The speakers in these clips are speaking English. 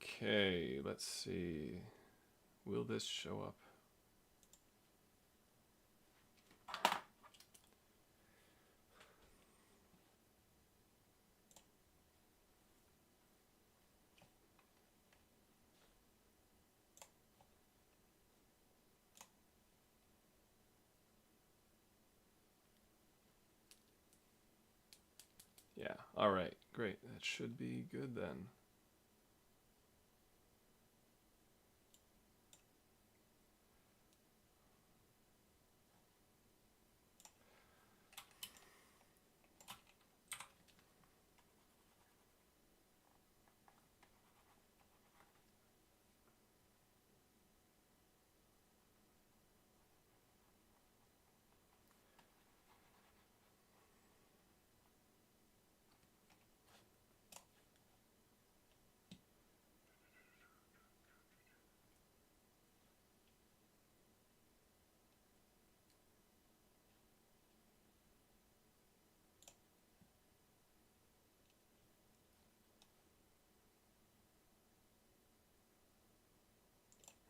Okay, let's see. Will this show up? Yeah, all right, great. That should be good then.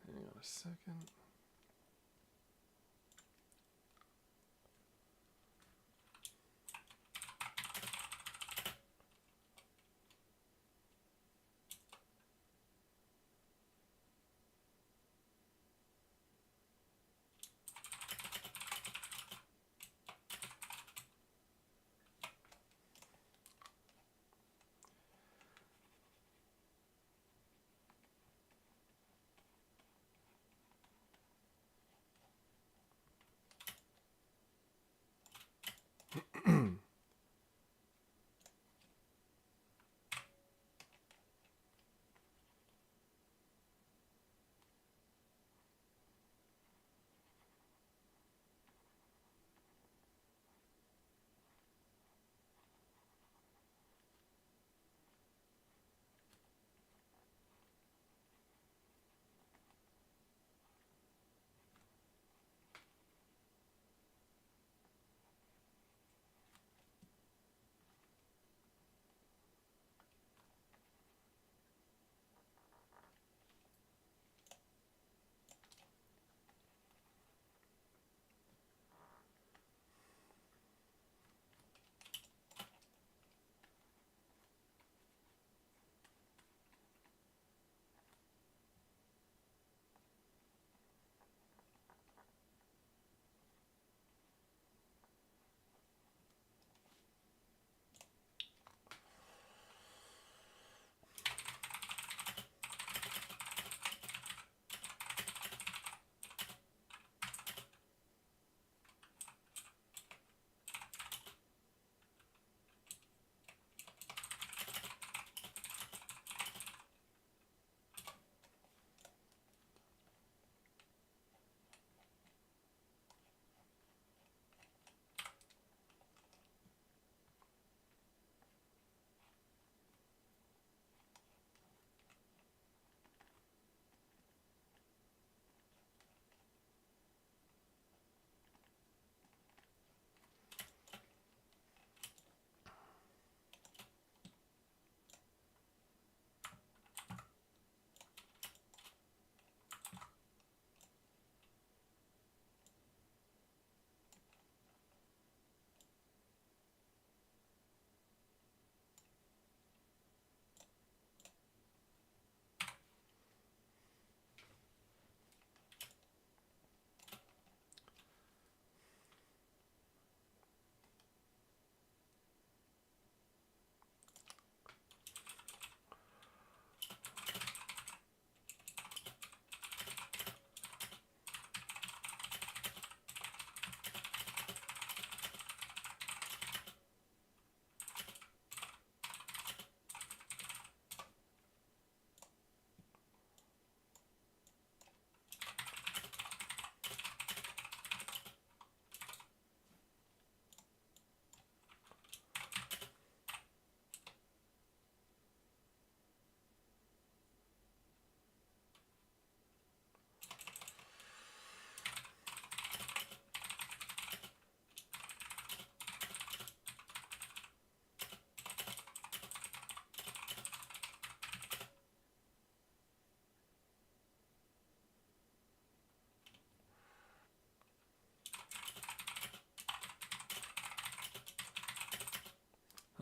Hang on a second.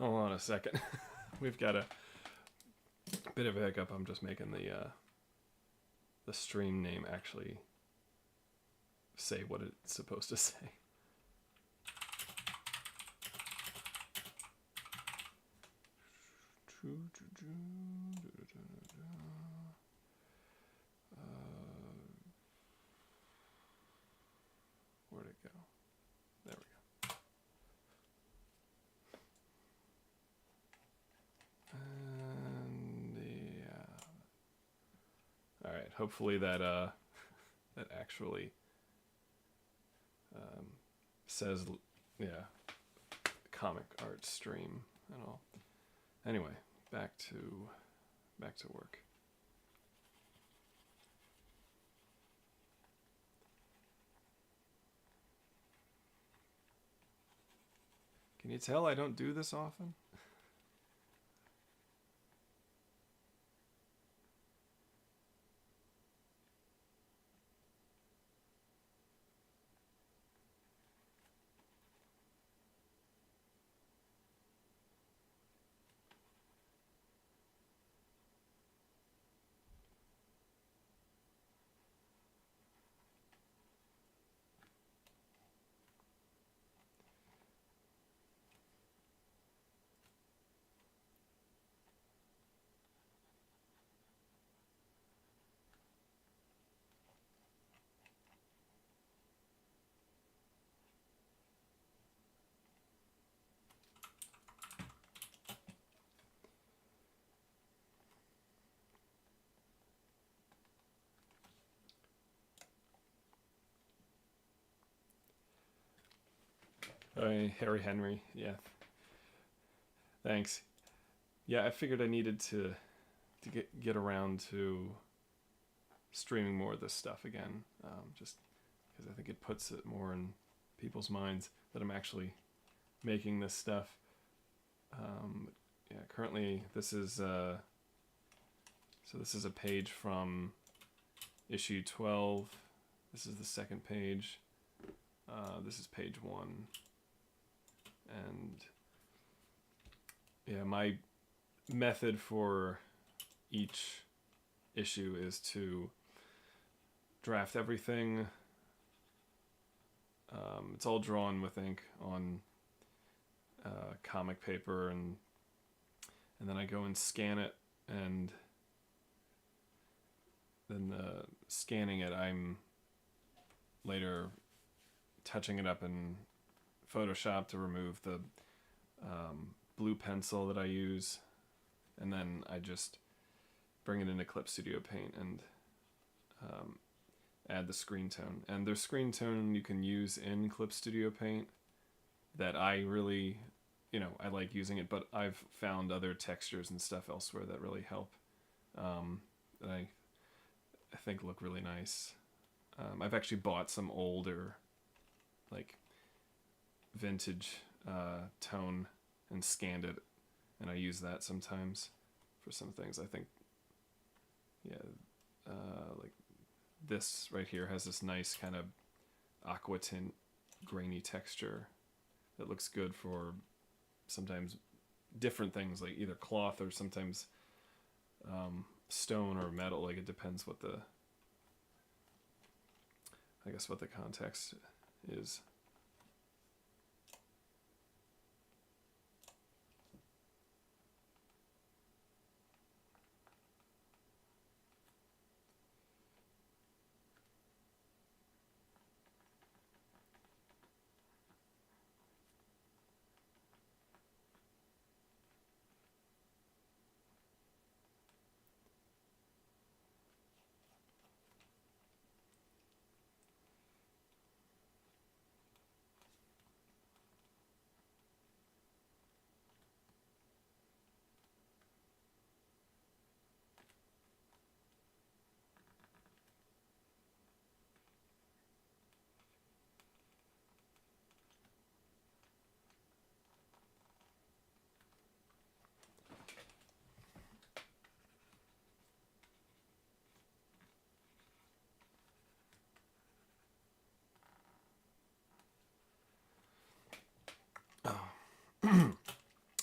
Hold on a second. We've got a bit of a hiccup. I'm just making the stream name actually say what it's supposed to say. Where'd it go? There we go. And yeah. All right. Hopefully that that actually says comic art stream and all. Anyway, back to work. Can you tell I don't do this often? Harry Henry, yeah. Thanks. Yeah, I figured I needed to get around to streaming more of this stuff again, just because I think it puts it more in people's minds that I'm actually making this stuff. Yeah, currently this is so this is a page from issue 12. This is the second page. This is page 1. And yeah, my method for each issue is to draft everything. It's all drawn with ink on comic paper, and then I go and scan it, and then scanning it, I'm later touching it up in Photoshop to remove the blue pencil that I use, and then I just bring it into Clip Studio Paint and add the screen tone. And there's screen tone you can use in Clip Studio Paint that I really, I like using it, but I've found other textures and stuff elsewhere that really help, that I think look really nice. I've actually bought some older, like, vintage tone and scanned it, and I use that sometimes for some things. I think, like this right here has this nice kind of aqua tint grainy texture that looks good for sometimes different things, like either cloth or sometimes stone or metal. Like, it depends what the context is.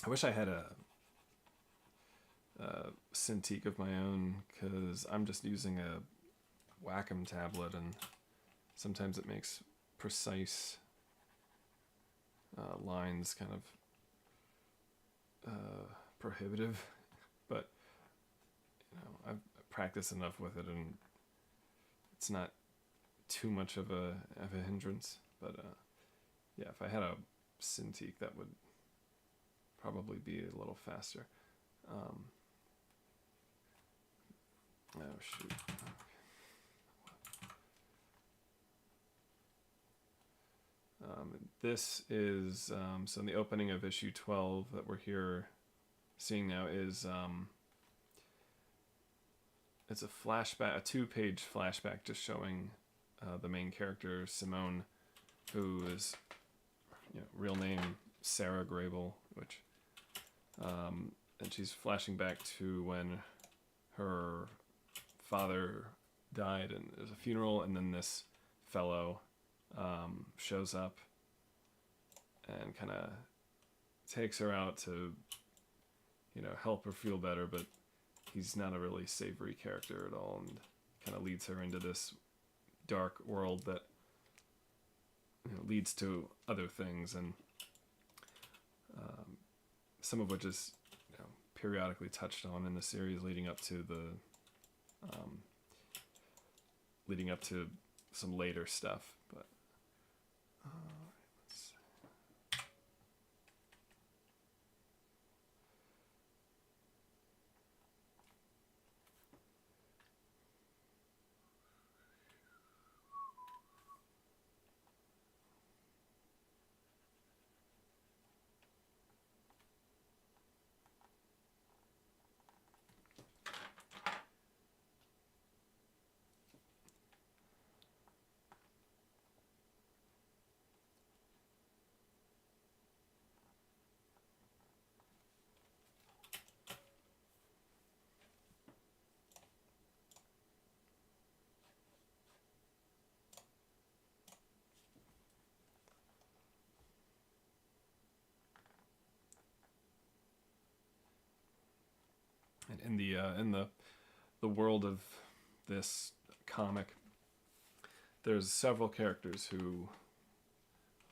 I wish I had a Cintiq of my own, because I'm just using a Wacom tablet, and sometimes it makes precise lines kind of prohibitive. But I've practiced enough with it, and it's not too much of a hindrance. But yeah, if I had a Cintiq, that would probably be a little faster. Oh shoot. This is so in the opening of issue 12 that we're here seeing now is it's a flashback, a 2-page flashback, just showing the main character Simone, who is real name Sarah Grable, which and she's flashing back to when her father died, and there's a funeral, and then this fellow shows up and kind of takes her out to help her feel better, but he's not a really savory character at all, and kind of leads her into this dark world that leads to other things, and some of which is periodically touched on in the series leading up to some later stuff. But let's see. And in the world of this comic, there's several characters who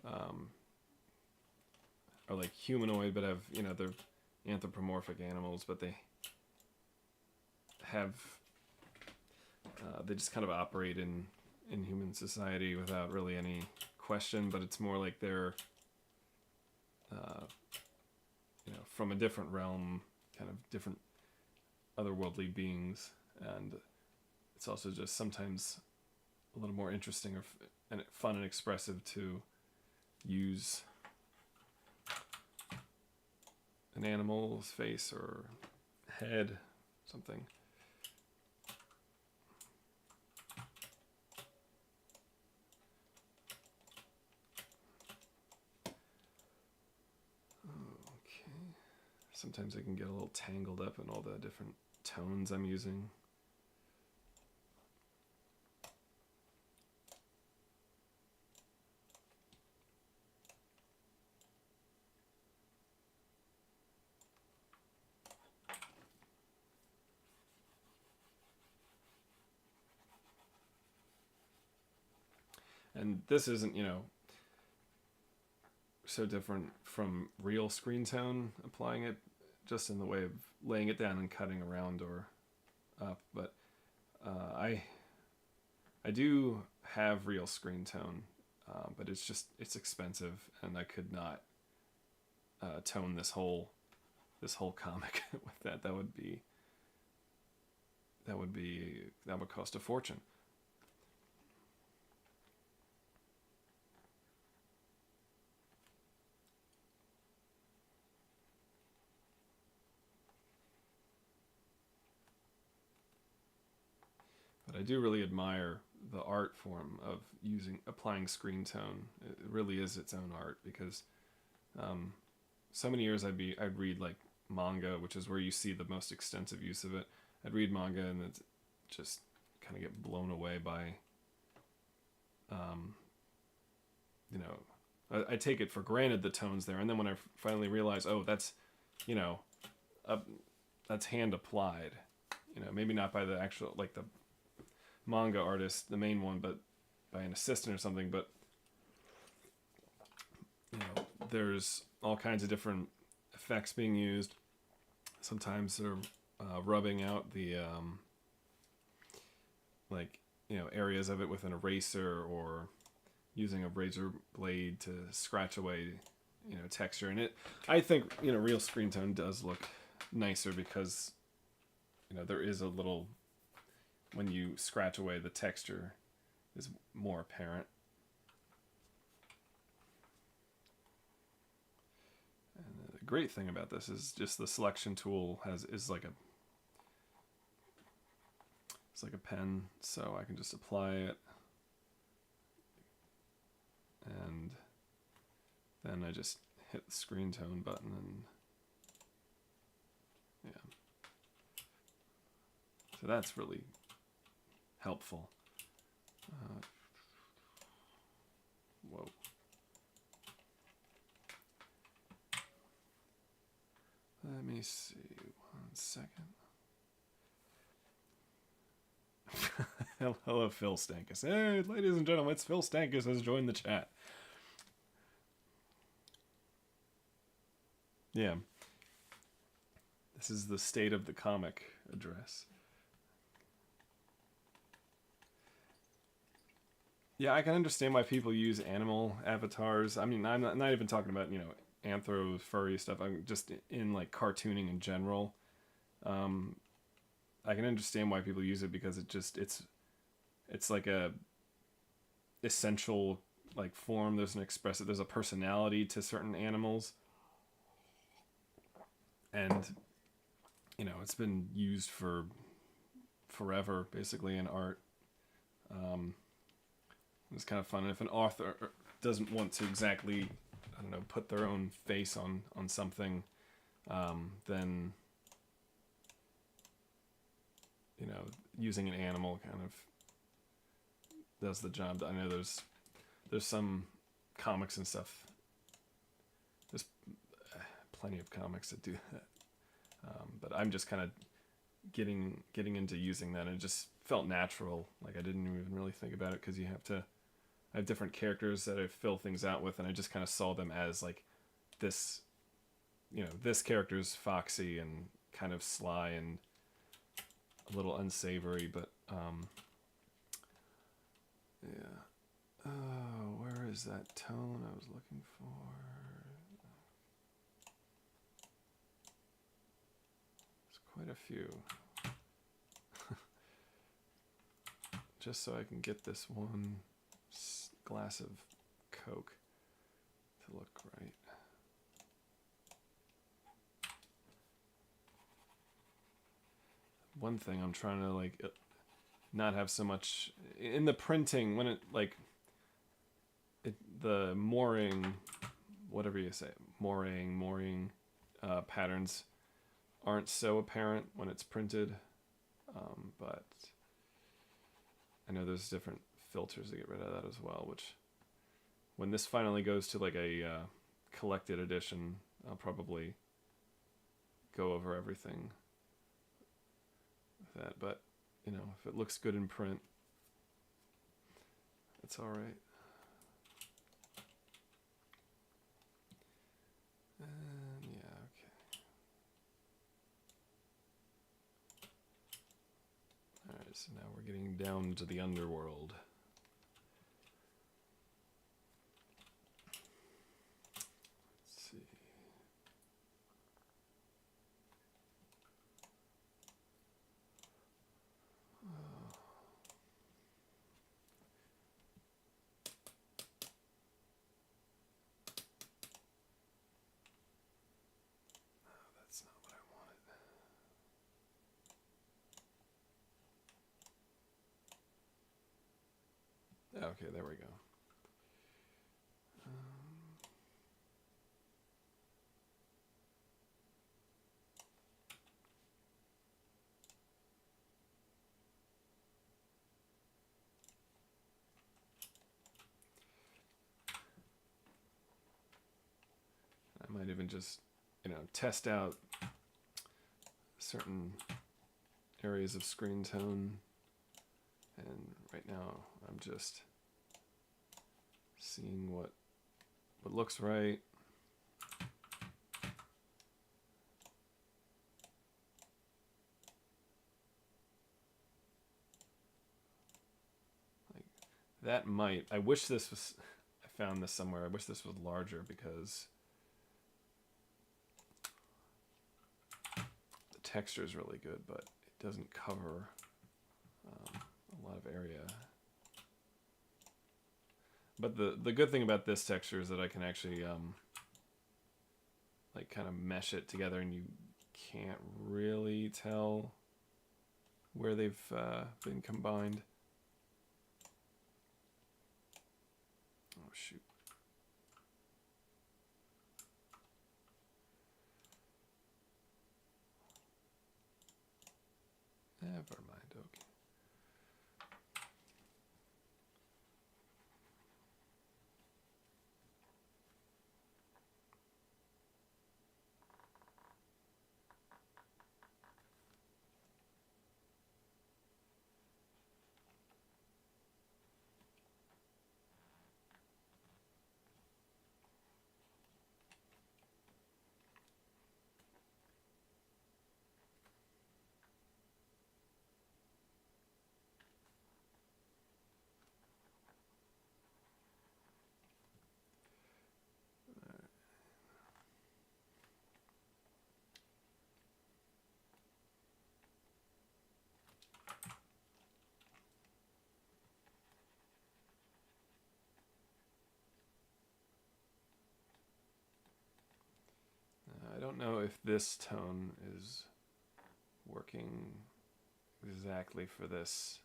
are like humanoid, but have they're anthropomorphic animals, but they have they just kind of operate in human society without really any question. But it's more like they're from a different realm, kind of different otherworldly beings, and it's also just sometimes a little more interesting and fun and expressive to use an animal's face or head, something. Okay. Sometimes I can get a little tangled up in all the different tones I'm using. And this isn't, so different from real screen tone, applying it just in the way of laying it down and cutting around or up. But I do have real screen tone, but it's expensive, and I could not tone this whole comic with that. That would cost a fortune. But I do really admire the art form of applying screen tone. It really is its own art, because so many years I'd read like manga, which is where you see the most extensive use of it. I'd read manga and it's just kind of get blown away by I take it for granted the tones there, and then when I finally realize, oh, that's you know, that's hand applied. You know, maybe not by the actual like the manga artist, the main one, but by an assistant or something. But you know, there's all kinds of different effects being used. Sometimes they're rubbing out the like areas of it with an eraser, or using a razor blade to scratch away texture. And I think real screen tone does look nicer because there is a little, when you scratch away, the texture is more apparent. And the great thing about this is just the selection tool is like it's like a pen, so I can just apply it, and then I just hit the screen tone button, and yeah. So that's really helpful. Whoa. Let me see, 1 second. Hello, Phil Stankus. Hey, ladies and gentlemen, it's Phil Stankus has joined the chat. Yeah. This is the state of the comic address. Yeah, I can understand why people use animal avatars. I mean, I'm not even talking about, anthro furry stuff. I'm just in like cartooning in general. I can understand why people use it because it's like a essential like form. There's a personality to certain animals, and it's been used for forever basically in art. It's kind of fun. And if an author doesn't want to exactly, I don't know, put their own face on something, then using an animal kind of does the job. I know there's some comics and stuff. There's plenty of comics that do that, but I'm just kind of getting into using that, and it just felt natural. Like I didn't even really think about it because I have different characters that I fill things out with, and I just kind of saw them as like this, this character's foxy and kind of sly and a little unsavory, but yeah. Oh, where is that tone I was looking for? There's quite a few. Just so I can get this one glass of Coke to look right. One thing I'm trying to like not have so much in the printing when it like the mooring, whatever you say, mooring patterns aren't so apparent when it's printed, but I know there's different filters to get rid of that as well, which when this finally goes to like a collected edition, I'll probably go over everything with that. But if it looks good in print, it's all right. And yeah, okay. All right, so now we're getting down to the underworld. Let's see. That's not what I wanted. Okay, there we go. I might even just test out certain areas of screen tone. And right now I'm just seeing what looks right. Like that might, I wish this was, I found this somewhere. I wish this was larger because the texture is really good, but it doesn't cover a lot of area. But the good thing about this texture is that I can actually like kind of mesh it together, and you can't really tell where they've been combined. Oh shoot. Never mind, okay. I don't know if this tone is working exactly for this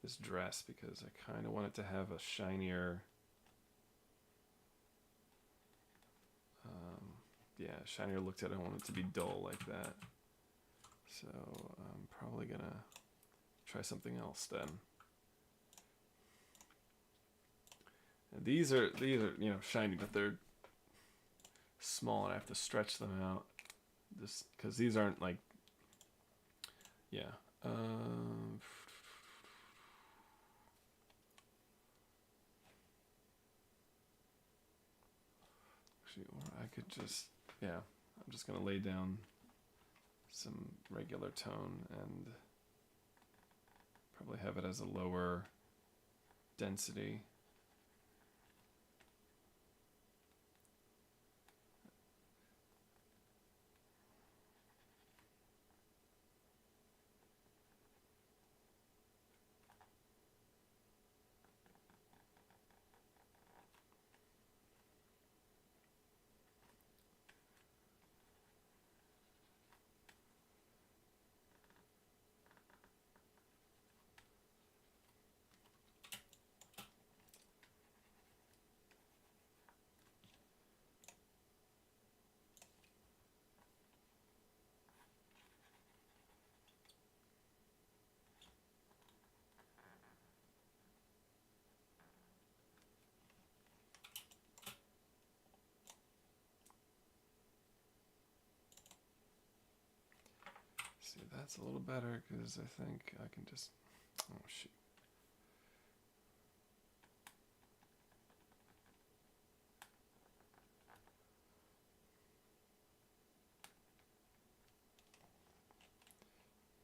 this dress, because I kind of want it to have a shinier, yeah, shinier look to it. I don't want it to be dull like that. So I'm probably gonna try something else then. And these are shiny, but they're small, and I have to stretch them out just because these aren't like, yeah. Actually, or I could just, yeah, I'm just gonna lay down some regular tone and probably have it as a lower density. See, that's a little better because I think I can just, oh shoot.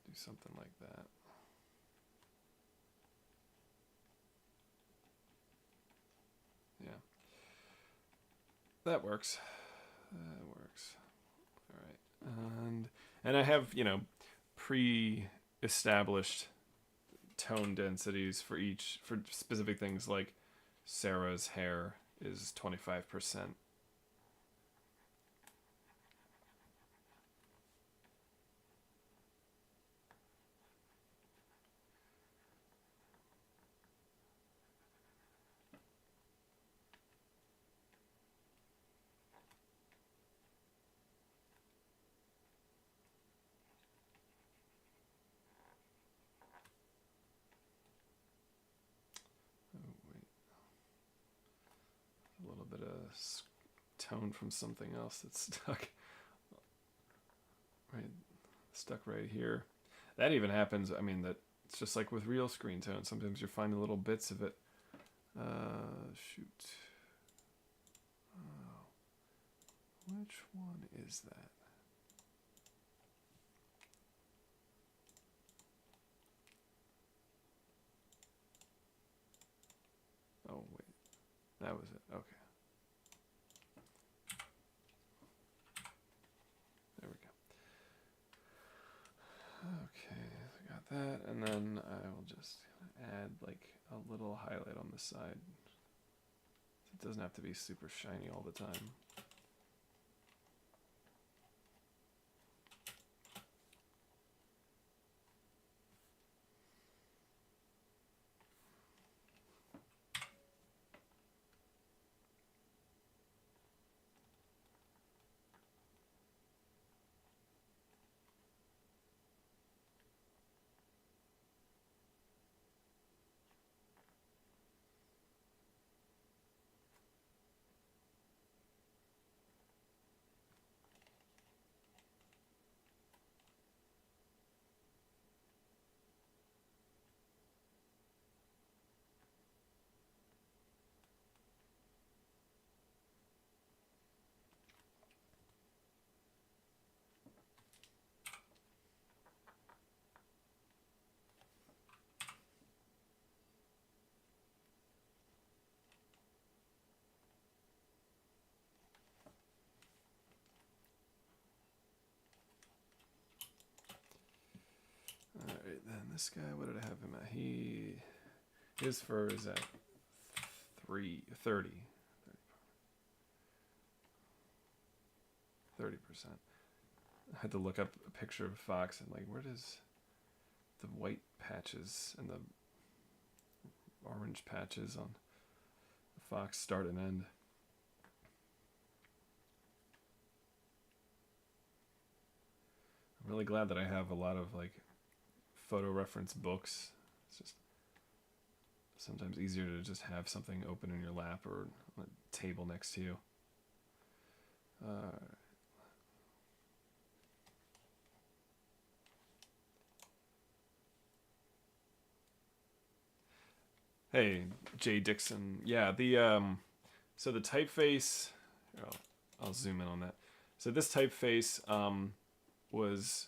Do something like that. Yeah. That works. That works. All right. And I have, pre-established tone densities for specific things, like Sarah's hair is 25%. Oh, wait. A little bit of tone from something else that's stuck right here. That even happens. I mean, that it's just like with real screen tone. Sometimes you're finding little bits of it. Shoot. Oh, which one is that? Oh, wait. That was it. Okay. There we go. Okay, I got that. And then I will just add like a little highlight on the side. It doesn't have to be super shiny all the time. Alright, then this guy, what did I have him at? His fur is at 30. 30%. I had to look up a picture of a fox and like, where does the white patches and the orange patches on the fox start and end? I'm really glad that I have a lot of like photo reference books. It's just sometimes easier to just have something open in your lap or on a table next to you. Hey, Jay Dixon. Yeah, so the typeface. I'll zoom in on that. So this typeface was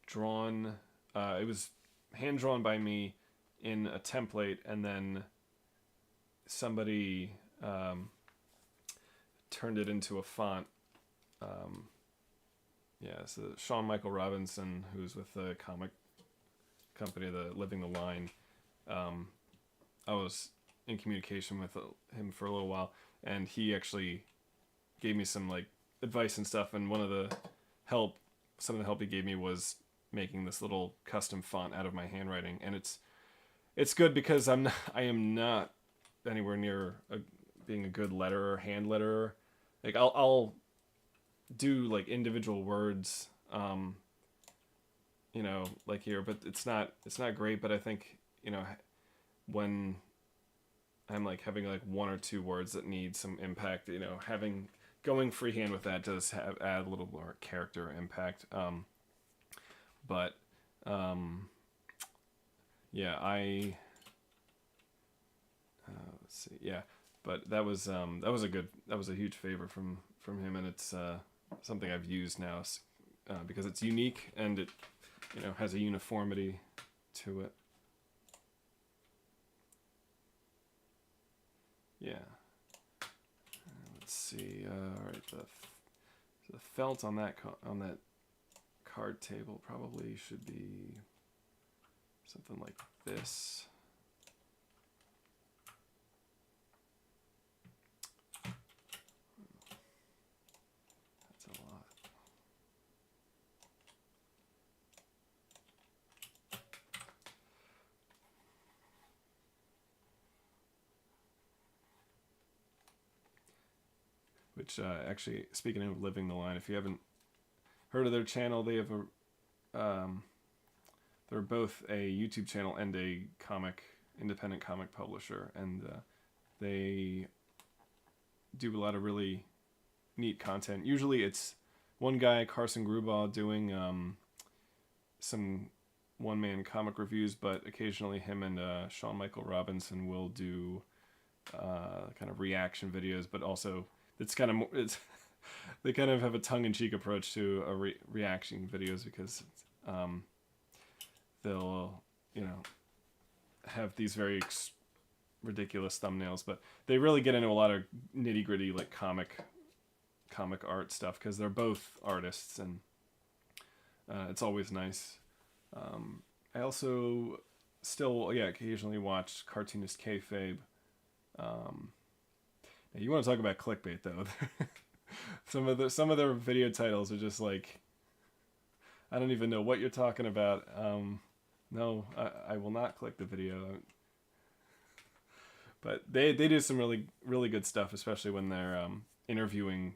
drawn. It was hand drawn by me in a template, and then somebody turned it into a font. So Sean Michael Robinson, who's with the comic company, the Living the Line. I was in communication with him for a little while, and he actually gave me some like advice and stuff. And some of the help he gave me was making this little custom font out of my handwriting, and it's good because I am not anywhere near being a good letterer, hand letterer. Like I'll do like individual words, like here, but it's not great. But I think when I'm like having like one or two words that need some impact, going freehand with that does add a little more character impact. Let's see, yeah, but that was a huge favor from him, and it's something I've used now because it's unique and it has a uniformity to it. Yeah. Let's see. All right. The felt on that card table probably should be something like this. That's a lot. Which actually, speaking of Living the Line, if you haven't heard of their channel, they have they're both a YouTube channel and a independent comic publisher, and they do a lot of really neat content. Usually it's one guy, Carson Grubaugh, doing some one-man comic reviews, but occasionally him and Sean Michael Robinson will do kind of reaction videos, but also it's they kind of have a tongue-in-cheek approach to reaction videos because they'll have these very ridiculous thumbnails, but they really get into a lot of nitty-gritty like comic art stuff because they're both artists, and it's always nice. I also still occasionally watch Cartoonist Kayfabe. You want to talk about clickbait though? some of their video titles are just like, I don't even know what you're talking about. No, I will not click the video. But they do some really good stuff, especially when they're interviewing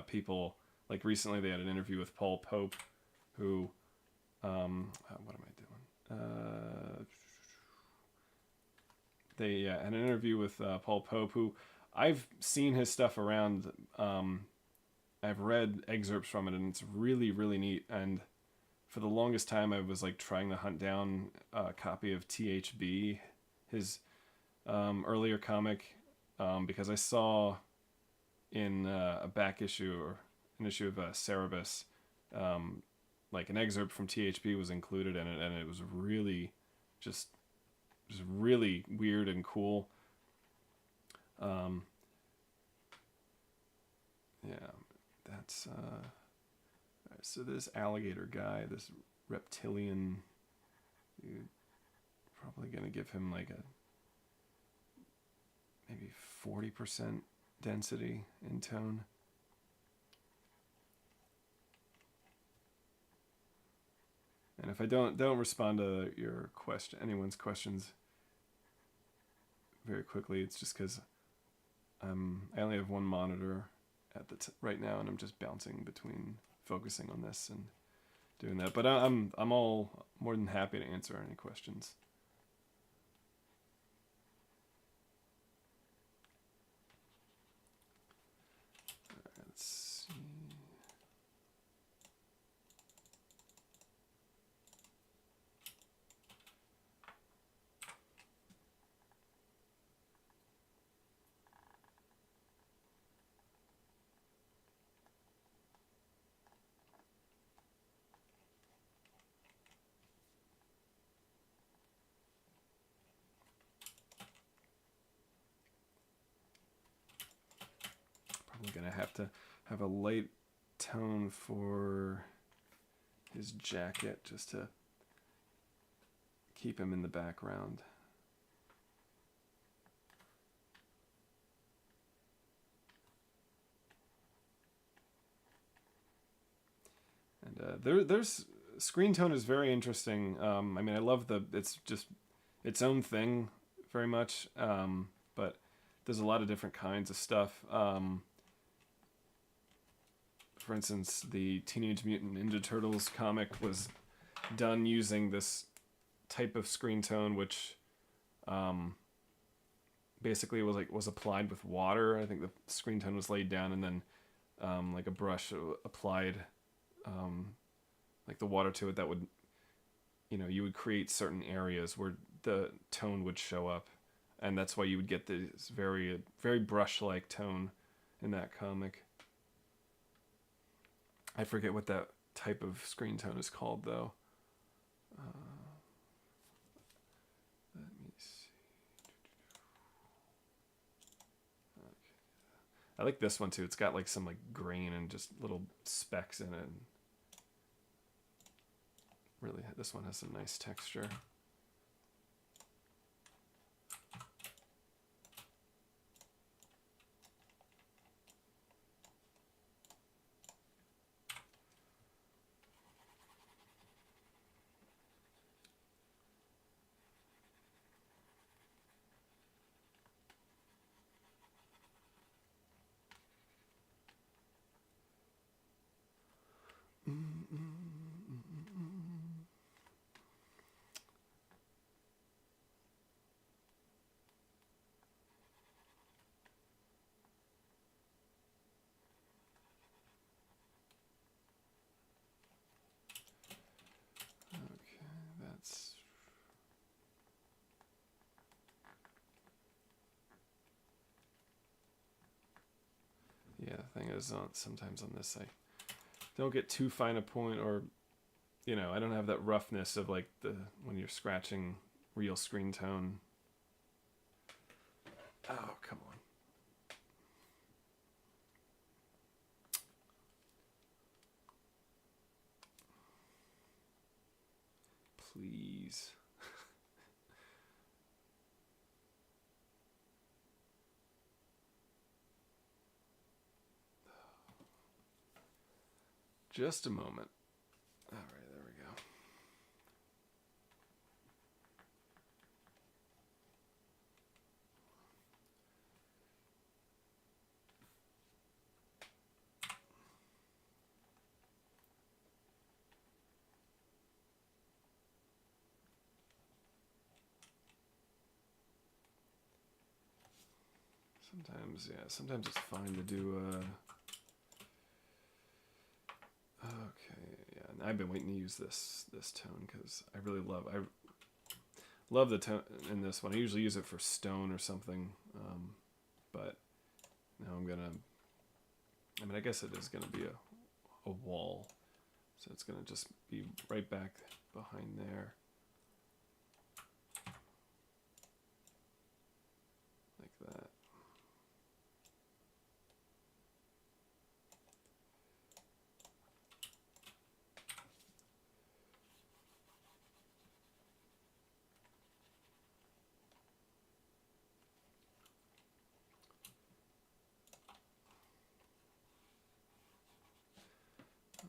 people. Like recently, they had an interview with Paul Pope, who what am I doing? They had an interview with Paul Pope, who I've seen his stuff around. I've read excerpts from it, and it's really, really neat. And for the longest time, I was like trying to hunt down a copy of THB, his earlier comic, because I saw in a back issue or an issue of Cerebus, like an excerpt from THB was included in it, and it was really just really weird and cool. Yeah, that's right, so this alligator guy, this reptilian, you're probably gonna give him like a maybe 40% density in tone. And if I don't respond to your anyone's questions very quickly, it's just because I only have one monitor at right now, and I'm just bouncing between focusing on this and doing that. But I'm all more than happy to answer any questions. Let's see. Probably gonna have to have a light tone for his jacket just to keep him in the background. And there's screen tone is very interesting. I mean, I love it's just its own thing very much, but there's a lot of different kinds of stuff. For instance, the Teenage Mutant Ninja Turtles comic was done using this type of screen tone, which basically was applied with water. I think the screen tone was laid down, and then like a brush applied like the water to it. That would, you would create certain areas where the tone would show up, and that's why you would get this very very brush-like tone in that comic. I forget what that type of screen tone is called, though. Let me see. Okay. I like this one too. It's got like some like grain and just little specks in it. Really, this one has some nice texture. Yeah, the thing is, sometimes on this I don't get too fine a point, or I don't have that roughness of like when you're scratching real screen tone. Oh, come on. Please. Just a moment. All right, there we go. Sometimes it's fine to do okay, yeah. And I've been waiting to use this tone because I really love the tone in this one. I usually use it for stone or something, but now I guess it is gonna be a wall, so it's gonna just be right back behind there, like that.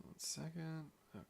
1 second. Okay.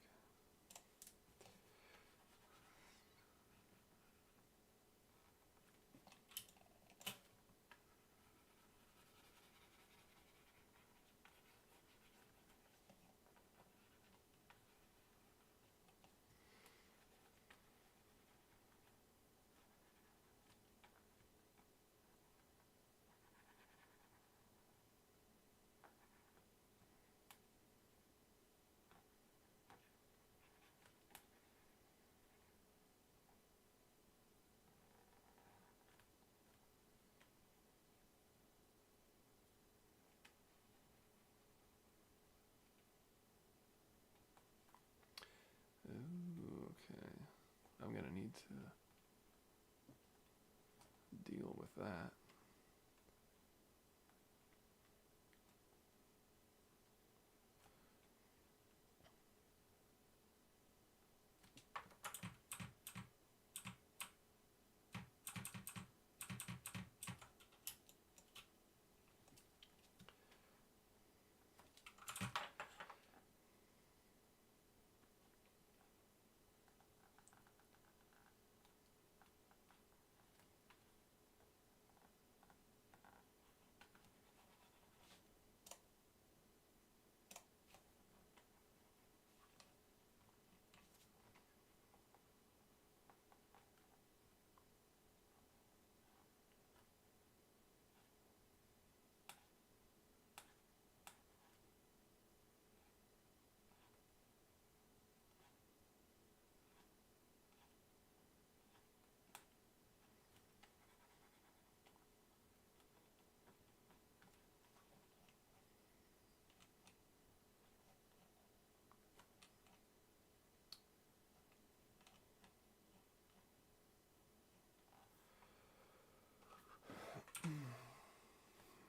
Ooh, okay. I'm gonna need to deal with that.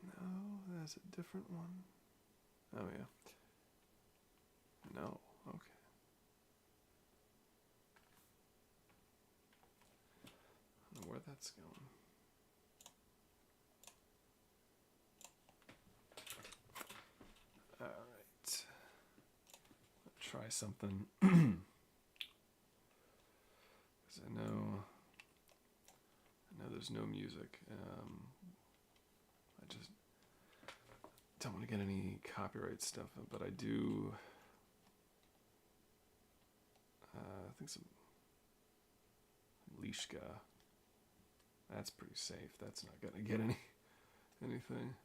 No, that's a different one. Oh yeah. No. Okay. I don't know where that's going. All right. Let's try something. Because I know there's no music. I just don't want to get any copyright stuff, but I do. I think some Liska. That's pretty safe. That's not gonna get anything.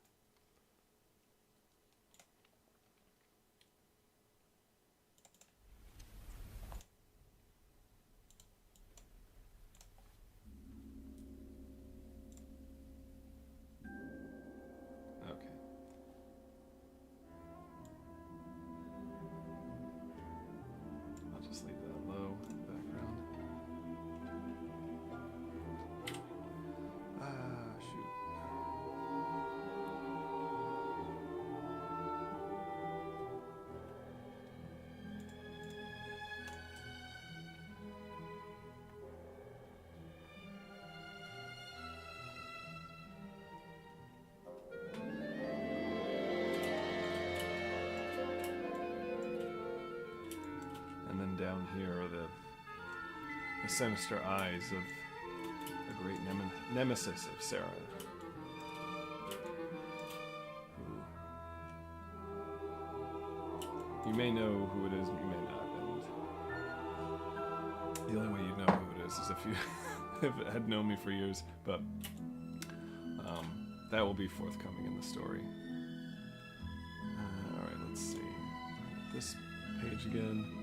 Okay. down here are the sinister eyes of the great nemesis of Sarah. You may know who it is, you may not. And the only way you'd know who it is if you had known me for years. But that will be forthcoming in the story. Alright, let's see. This page again.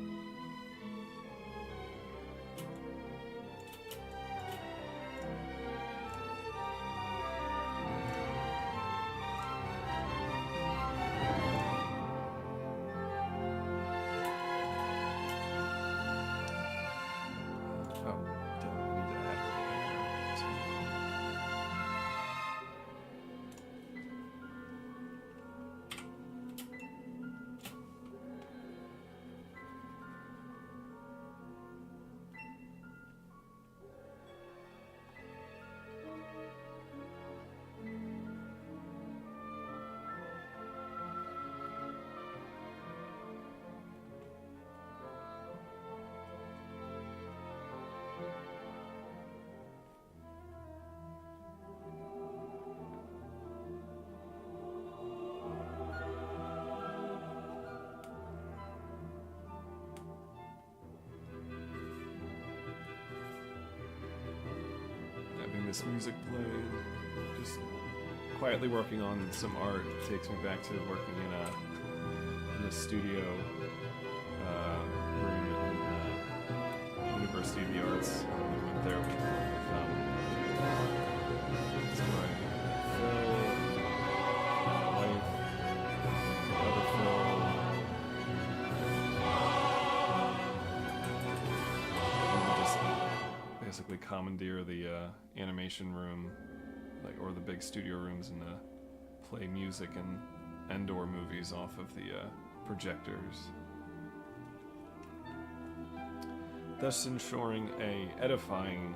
This music played, just quietly working on some art takes me back to working in a studio room in University of the Arts. We went there with my Phil, my wife, other Phil. Basically commandeer the animation room, or the big studio rooms, and play music and or movies off of the projectors, thus ensuring a edifying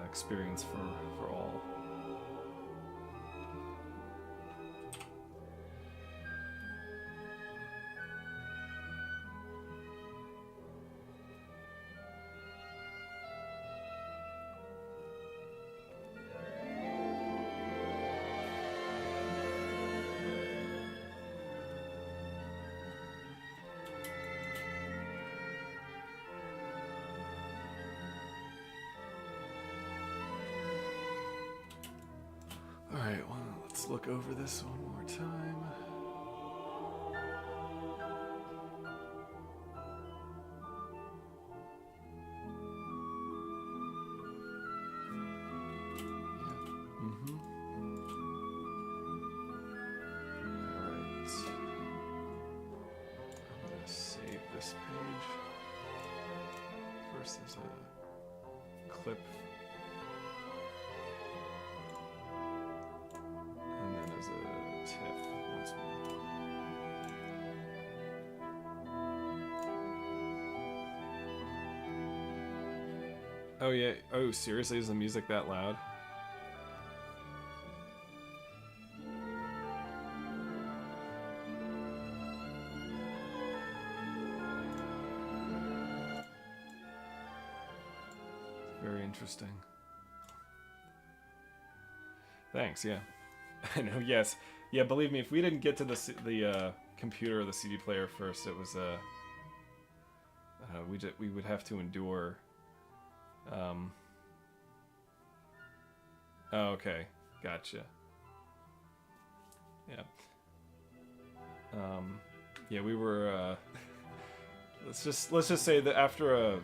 experience for all. Alright, well, let's look over this one more time. Alright. I'm gonna save this page. First there's a clip. Oh yeah, oh seriously, is the music that loud? Very interesting. Thanks, yeah. I know, yes. Yeah, believe me, if we didn't get to the computer or the CD player first, it was, we would have to endure... Oh, okay, gotcha. Yeah. Yeah, we were. Let's just say that after a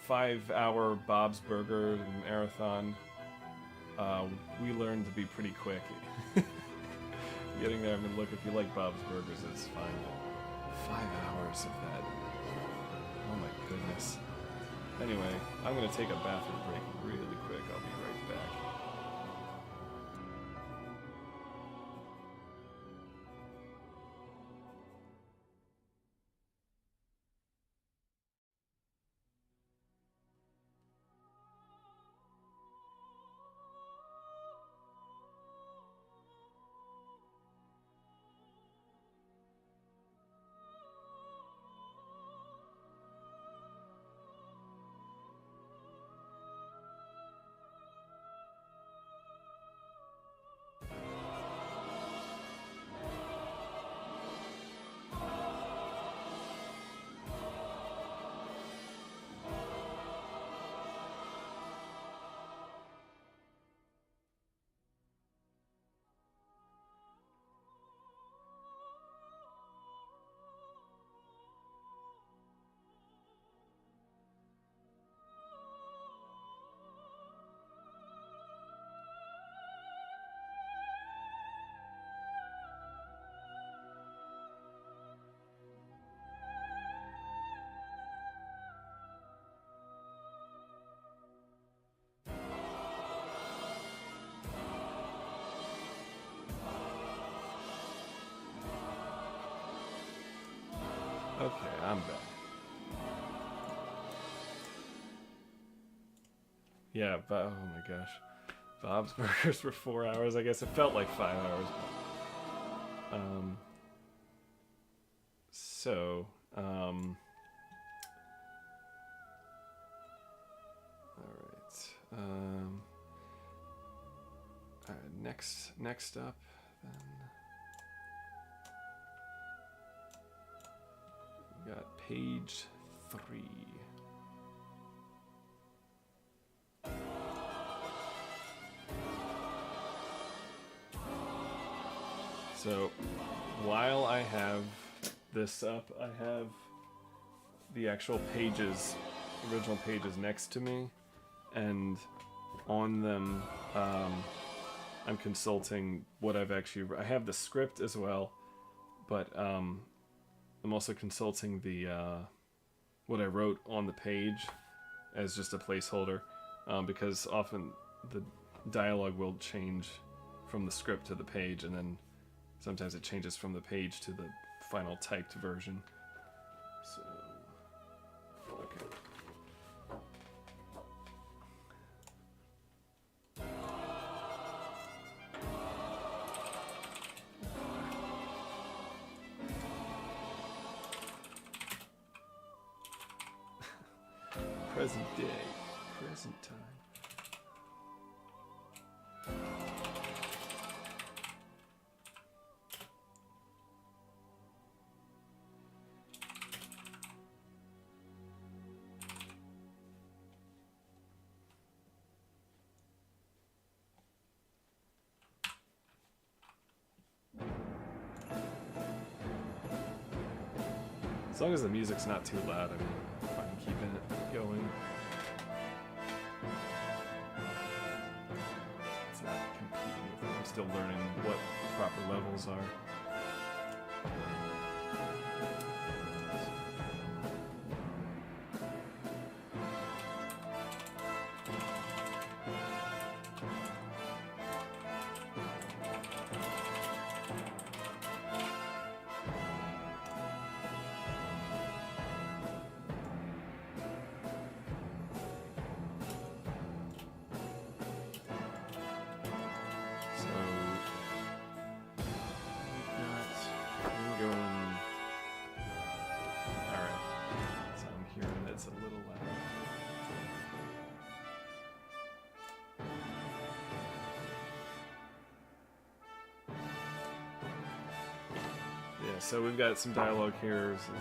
5-hour Bob's Burger marathon, we learned to be pretty quick. Getting there, I mean, look, if you like Bob's Burgers, it's fine. But 5 hours of that. Oh my goodness. Anyway, I'm gonna take a bathroom break really quick. I'll be right back. Okay, I'm back. Yeah, but oh my gosh. Bob's Burgers for 4 hours. I guess it felt like 5 hours. So, all right. All right. Next up, then we got page 3. So, while I have this up, I have the actual pages, original pages next to me, and on them, I'm consulting what I've actually. I have the script as well, but I'm also consulting the what I wrote on the page as just a placeholder, because often the dialogue will change from the script to the page, and then sometimes it changes from the page to the final typed version. So, okay. Present day, present time. As long as the music's not too loud, I'm fine keeping it going. It's not competing with it. I'm still learning what proper levels are. So we've got some dialogue here. So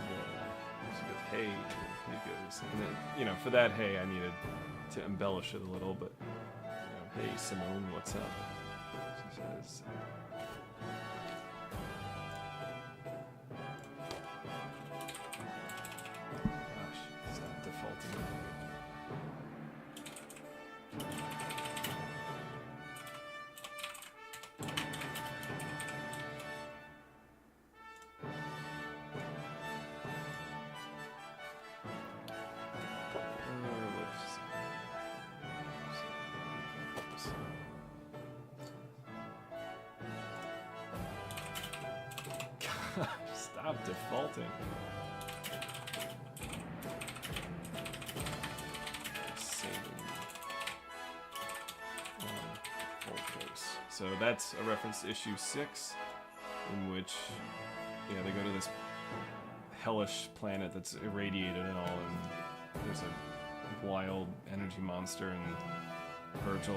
she goes, "Hey," he goes, and then, for that "hey," I needed to embellish it a little, but "Hey Simone, what's up?" She says. Gosh, stop defaulting. Stop defaulting. So that's a reference to issue 6, in which they go to this hellish planet that's irradiated and all, and there's a wild energy monster, and Virgil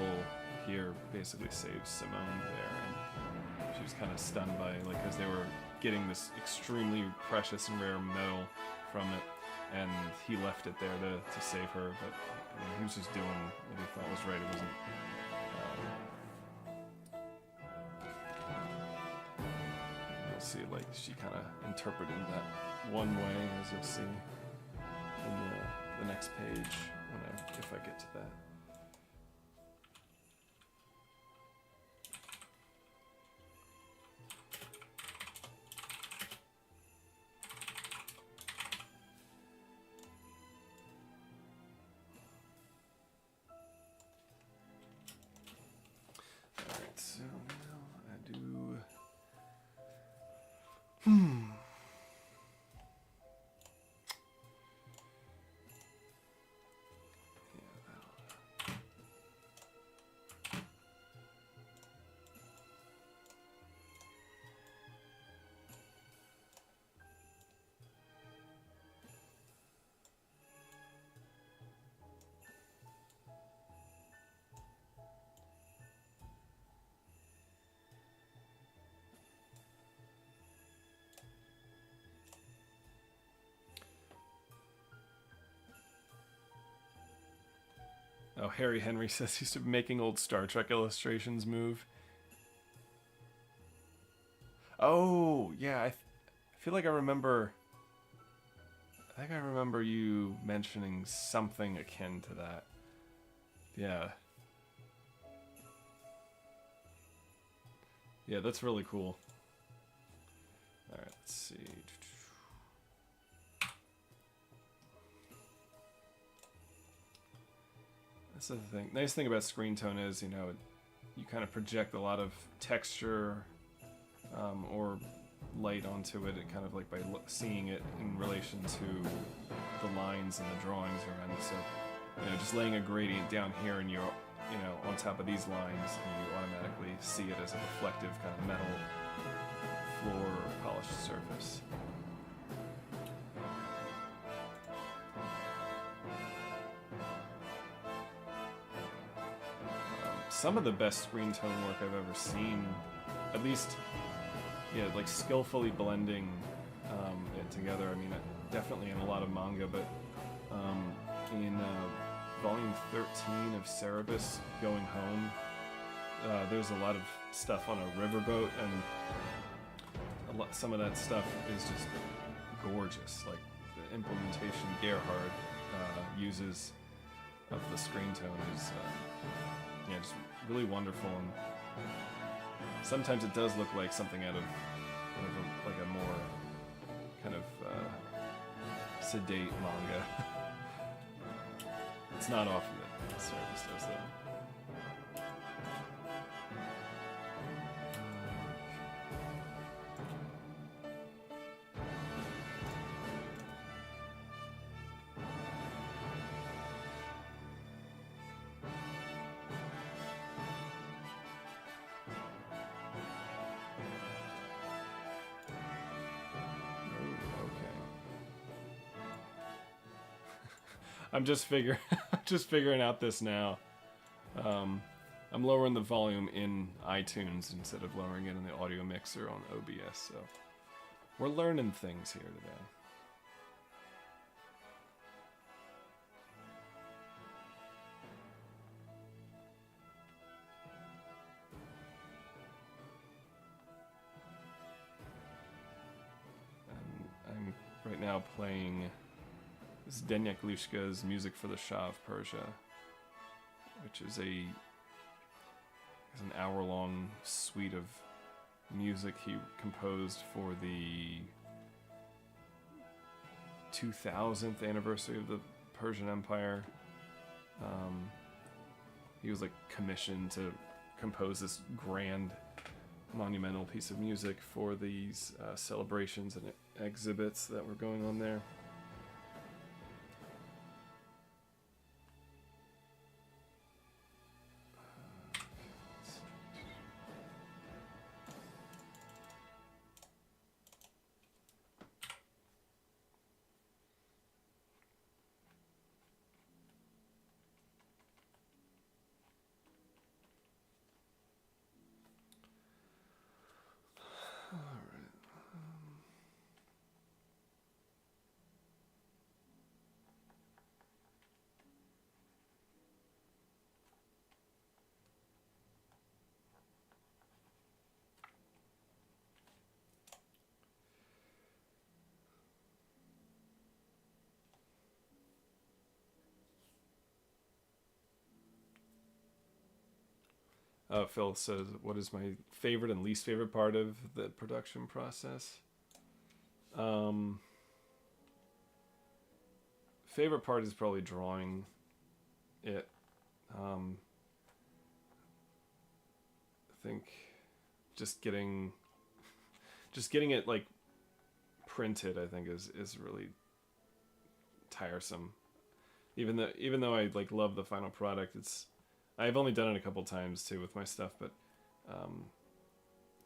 here basically saves Simone there, and she was kind of stunned by, because they were getting this extremely precious and rare metal from it, and he left it there to save her, but he was just doing what he thought was right. It wasn't you'll see she kind of interpreted that one way, as you'll see in the next page if I get to that. So now I do. Harry Henry says he's making old Star Trek illustrations move. Oh, yeah, I feel like I remember... I think I remember you mentioning something akin to that. Yeah. Yeah, that's really cool. Alright, let's see. That's the thing. Nice thing about screen tone is, you know, you kind of project a lot of texture or light onto it, kind of like by seeing it in relation to the lines and the drawings around it. So, you know, just laying a gradient down here and you're, you know, on top of these lines, and you automatically see it as a reflective kind of metal floor or polished surface. Some of the best screen tone work I've ever seen, at least, yeah, like skillfully blending it together. I mean, definitely in a lot of manga, but in volume 13 of Cerebus, Going Home, there's a lot of stuff on a riverboat, and some of that stuff is just gorgeous. Like the implementation Gerhard uses of the screen tone is yeah, just really wonderful, and sometimes it does look like something out of like a more kind of sedate manga. It's not often that Service does that. I'm just figuring out this now. I'm lowering the volume in iTunes instead of lowering it in the audio mixer on OBS. So we're learning things here today. And I'm right now playing this Denyak Liska's Music for the Shah of Persia, which is an hour-long suite of music he composed for the 2000th anniversary of the Persian Empire. He was like commissioned to compose this grand, monumental piece of music for these celebrations and exhibits that were going on there. Phil says, what is my favorite and least favorite part of the production process? Favorite part is probably drawing it. I think just getting it like printed, I think is really tiresome. Even though I like love the final product, I've only done it a couple times too with my stuff, but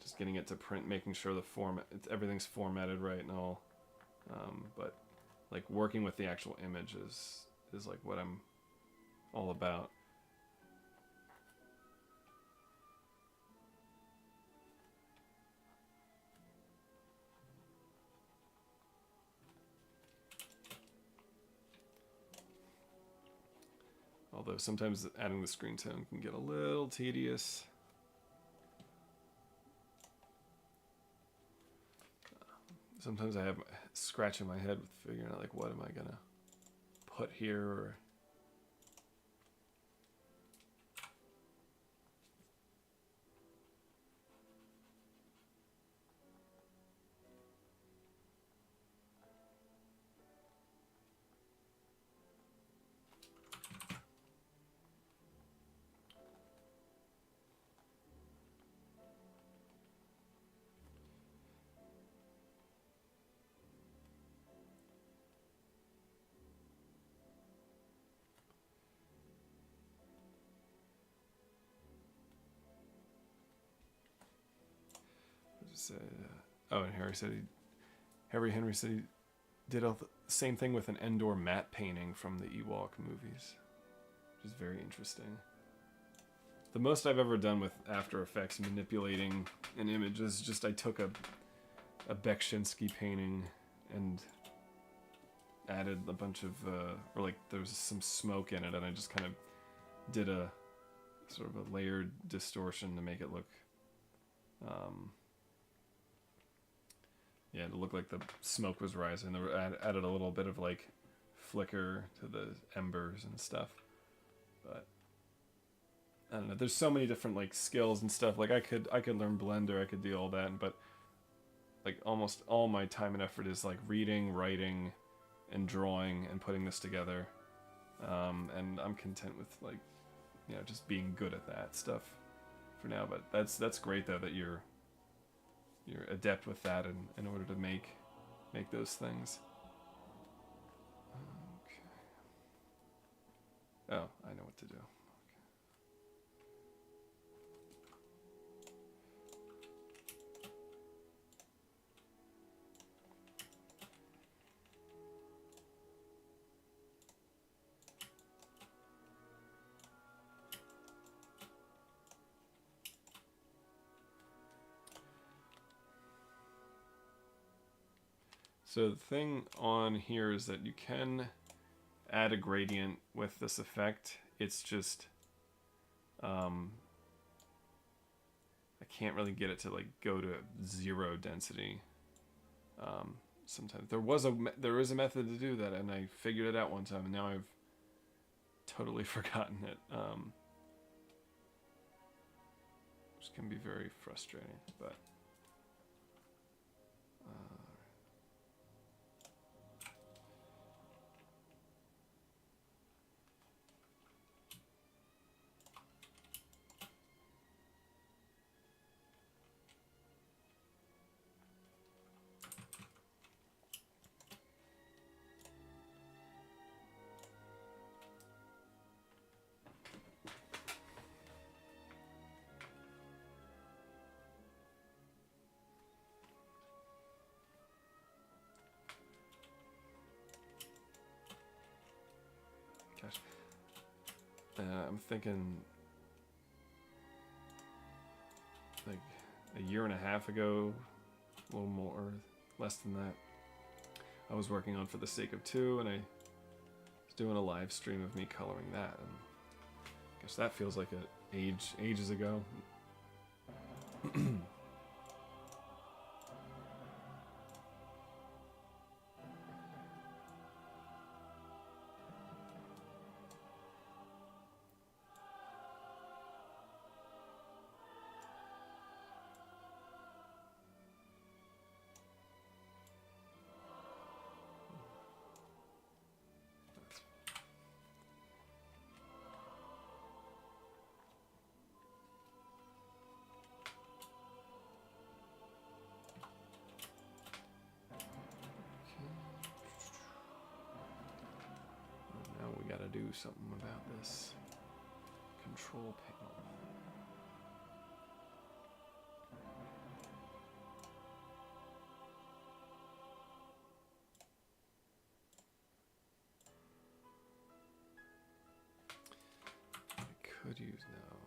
just getting it to print, making sure everything's formatted right and all. But like working with the actual image is like what I'm all about. Although sometimes adding the screen tone can get a little tedious. Sometimes I have scratching my head with figuring out like what am I gonna put here or oh, and Harry Henry said he did the same thing with an Endor matte painting from the Ewok movies, which is very interesting. The most I've ever done with After Effects manipulating an image is just I took a Beksinski painting and added a bunch of, or like there was some smoke in it, and I just kind of did a sort of a layered distortion to make it look, yeah, to look like the smoke was rising. I added a little bit of like flicker to the embers and stuff. But I don't know. There's so many different like skills and stuff. Like I could learn Blender. I could do all that. But like almost all my time and effort is like reading, writing, and drawing and putting this together. And I'm content with like, you know, just being good at that stuff for now. But that's great though that you're adept with that in order to make those things. Okay. Oh, I know what to do. So the thing on here is that you can add a gradient with this effect. It's just, I can't really get it to like go to 0 density. Sometimes there is a method to do that, and I figured it out one time, and now I've totally forgotten it. Which can be very frustrating, but. Gosh. I'm thinking like a year and a half ago, a little more, less than that, I was working on For the Sake of Two, and I was doing a live stream of me coloring that, and I guess that feels like ages ago. Gotta do something about this control panel. I could use no, I don't want to use that one.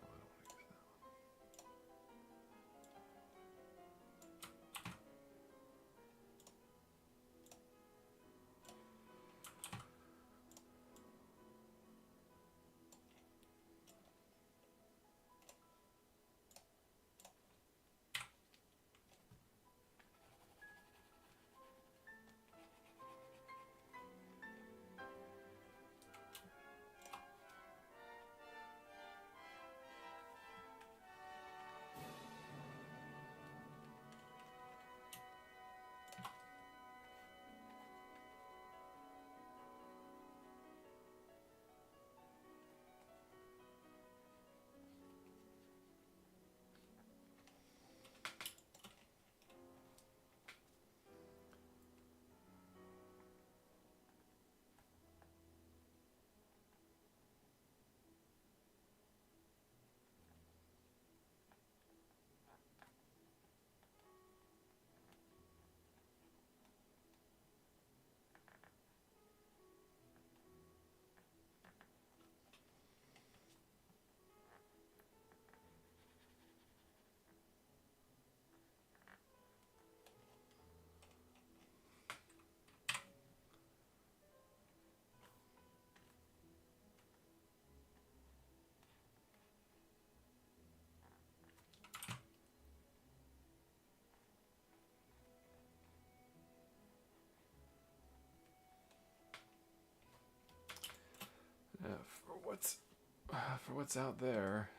what's out there.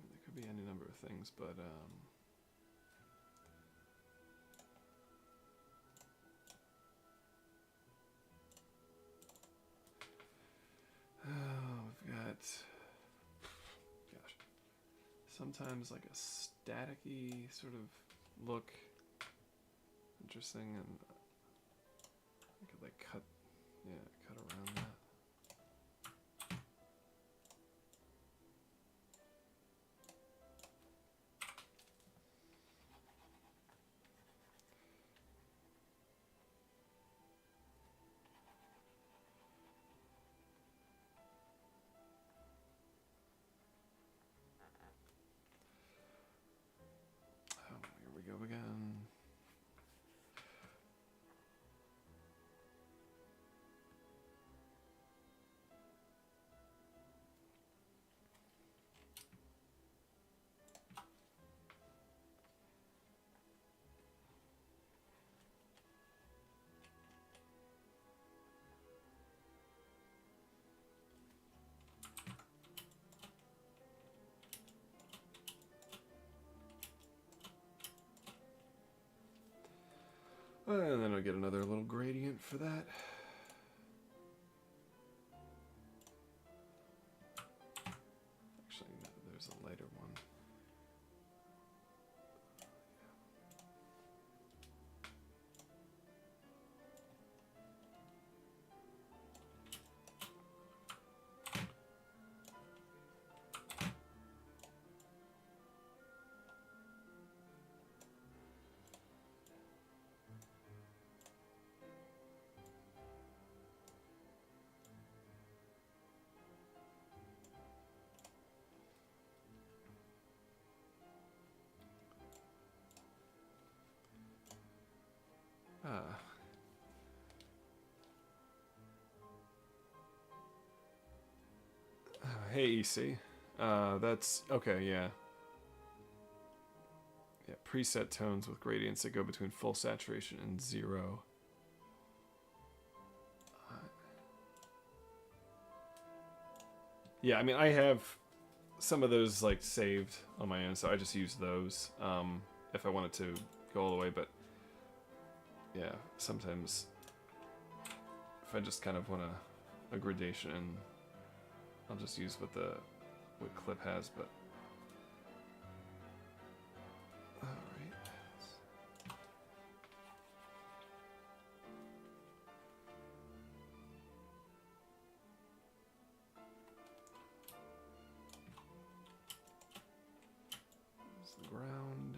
There could be any number of things, but we've got, gosh, sometimes like a staticky sort of look. Interesting, and I could like cut around that. Oh, here we go again. And then I'll get another little gradient for that. Actually, no, there's a lighter one. Hey, EC. That's okay, yeah. Yeah, preset tones with gradients that go between full saturation and 0. Yeah, I mean, I have some of those like saved on my own, so I just use those if I wanted to go all the way. But yeah, sometimes if I just kind of want a gradation, I'll just use what Clip has. But all right. There's the ground,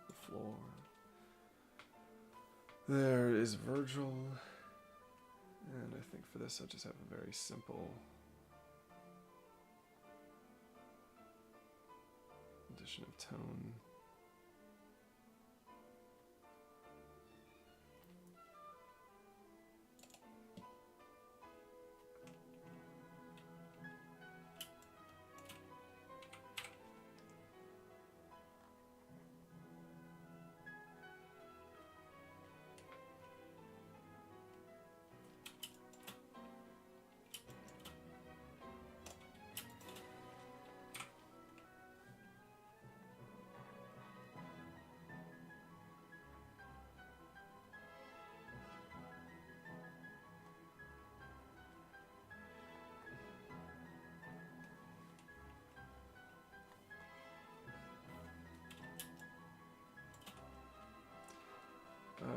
the floor. There is Virgil, and I think for this I'll just have a very simple addition of tone.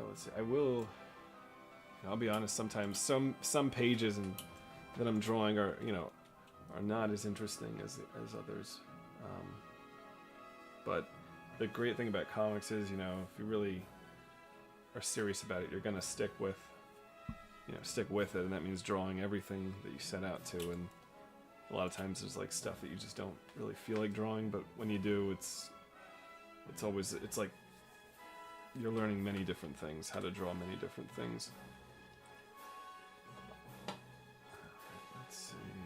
Let's see. I'll be honest. Sometimes some pages that I'm drawing are not as interesting as others. But the great thing about comics is, if you really are serious about it, you're gonna stick with it, and that means drawing everything that you set out to. And a lot of times there's like stuff that you just don't really feel like drawing, but when you do, it's like you're learning many different things, how to draw many different things. Let's see if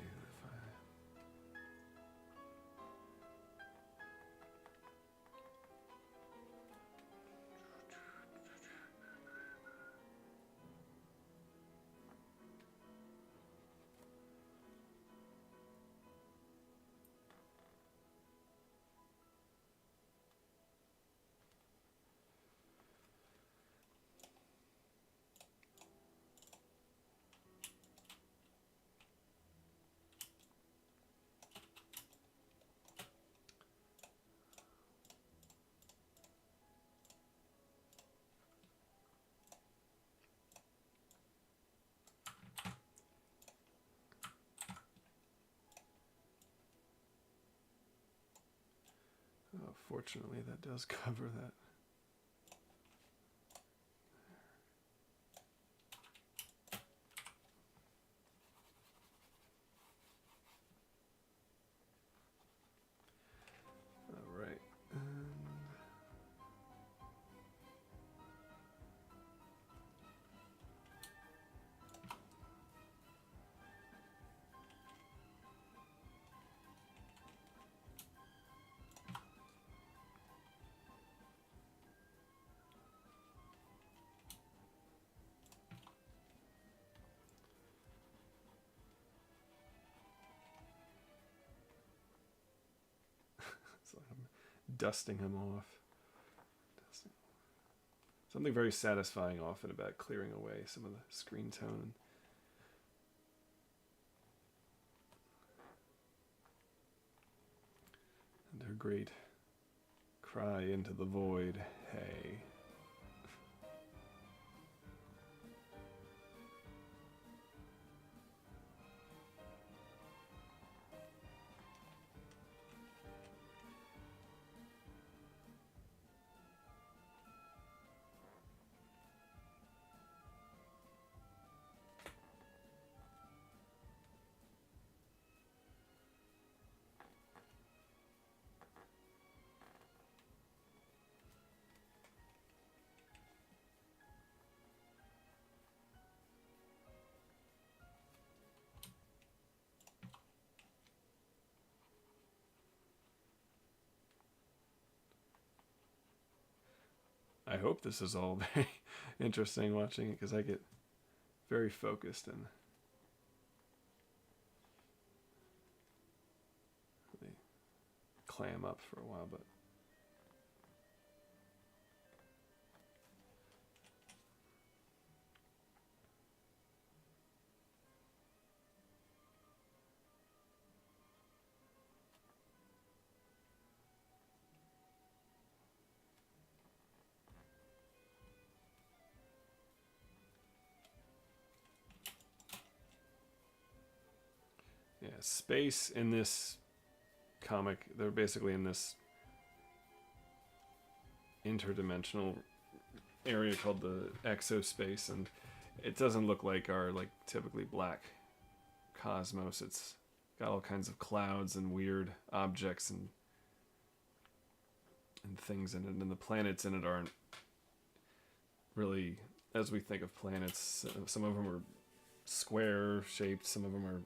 Fortunately, that does cover that. All right. So I'm dusting him off. Something very satisfying often about clearing away some of the screen tone. And her great cry into the void, hey. I hope this is all very interesting watching it because I get very focused and really clam up for a while, but yeah, space in this comic, they're basically in this interdimensional area called the exospace, and it doesn't look like our like typically black cosmos. It's got all kinds of clouds and weird objects and things in it, and the planets in it aren't really as we think of planets. Some of them are square shaped, some of them are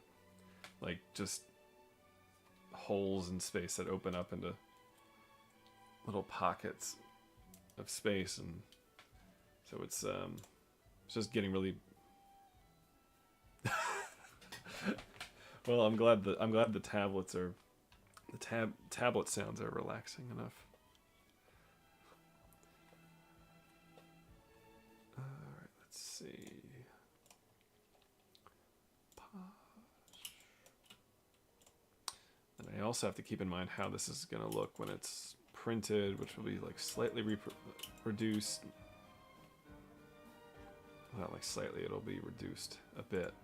like just holes in space that open up into little pockets of space, and so it's just getting really well. I'm glad the tablets are the tablet sounds are relaxing enough. All right, let's see. And I also have to keep in mind how this is going to look when it's printed, which will be like slightly reduced. Not like slightly, it'll be reduced a bit.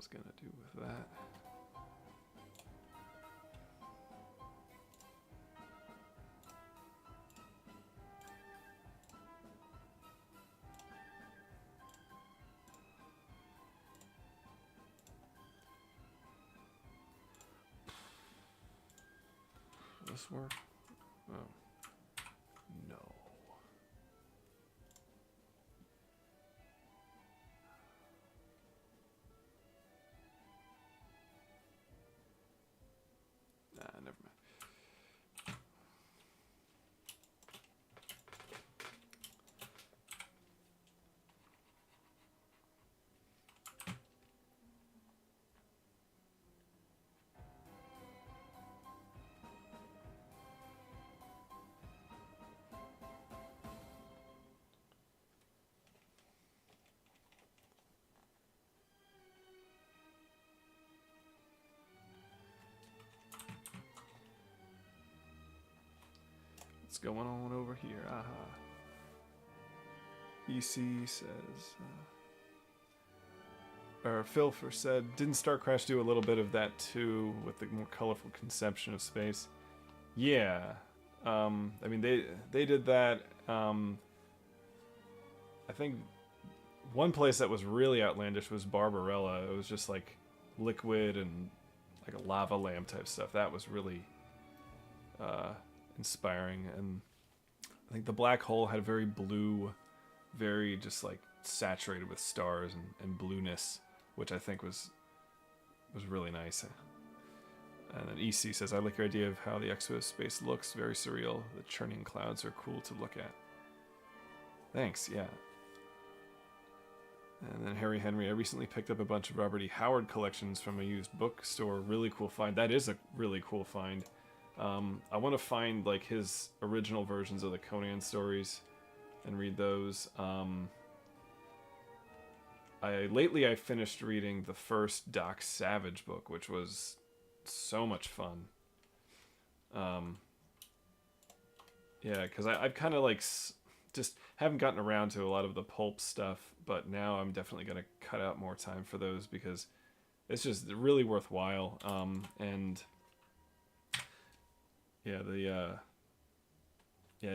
was gonna do with that. This work? Oh. No. Nah, never mind. What's going on over here? Aha. EC says, or Philfer said, didn't Star Crash do a little bit of that too, with the more colorful conception of space? Yeah. I mean, they did that. I think one place that was really outlandish was Barbarella. It was just like liquid and like a lava lamp type stuff. That was really inspiring. And I think the black hole had a very blue, very just like saturated with stars and blueness, which I think was really nice. And then EC says, I like your idea of how the expo space looks. Very surreal. The churning clouds are cool to look at. Thanks, yeah. And then Harry Henry, I recently picked up a bunch of Robert E. Howard collections from a used bookstore. Really cool find. That is a really cool find. I want to find like his original versions of the Conan stories and read those. Lately I finished reading the first Doc Savage book, which was so much fun. Yeah, because I've kind of like just haven't gotten around to a lot of the pulp stuff, but now I'm definitely going to cut out more time for those because it's just really worthwhile. And yeah,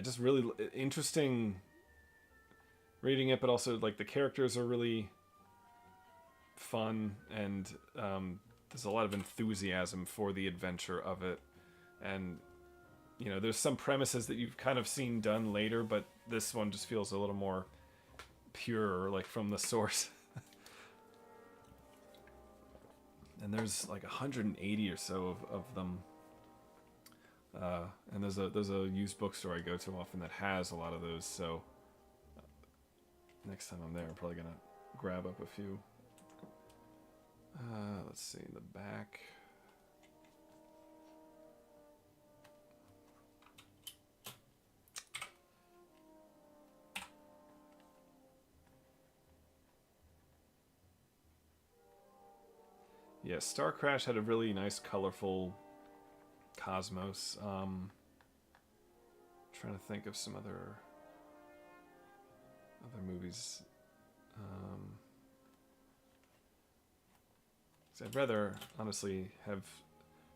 just really interesting reading it, but also like the characters are really fun, and there's a lot of enthusiasm for the adventure of it. And you know, there's some premises that you've kind of seen done later, but this one just feels a little more pure, like from the source. And there's like 180 or so of them. And there's a used bookstore I go to often that has a lot of those, so next time I'm there I'm probably gonna grab up a few. Let's see, in the back. Yeah, Star Crash had a really nice, colorful cosmos. Trying to think of some other movies. I'd rather, honestly, have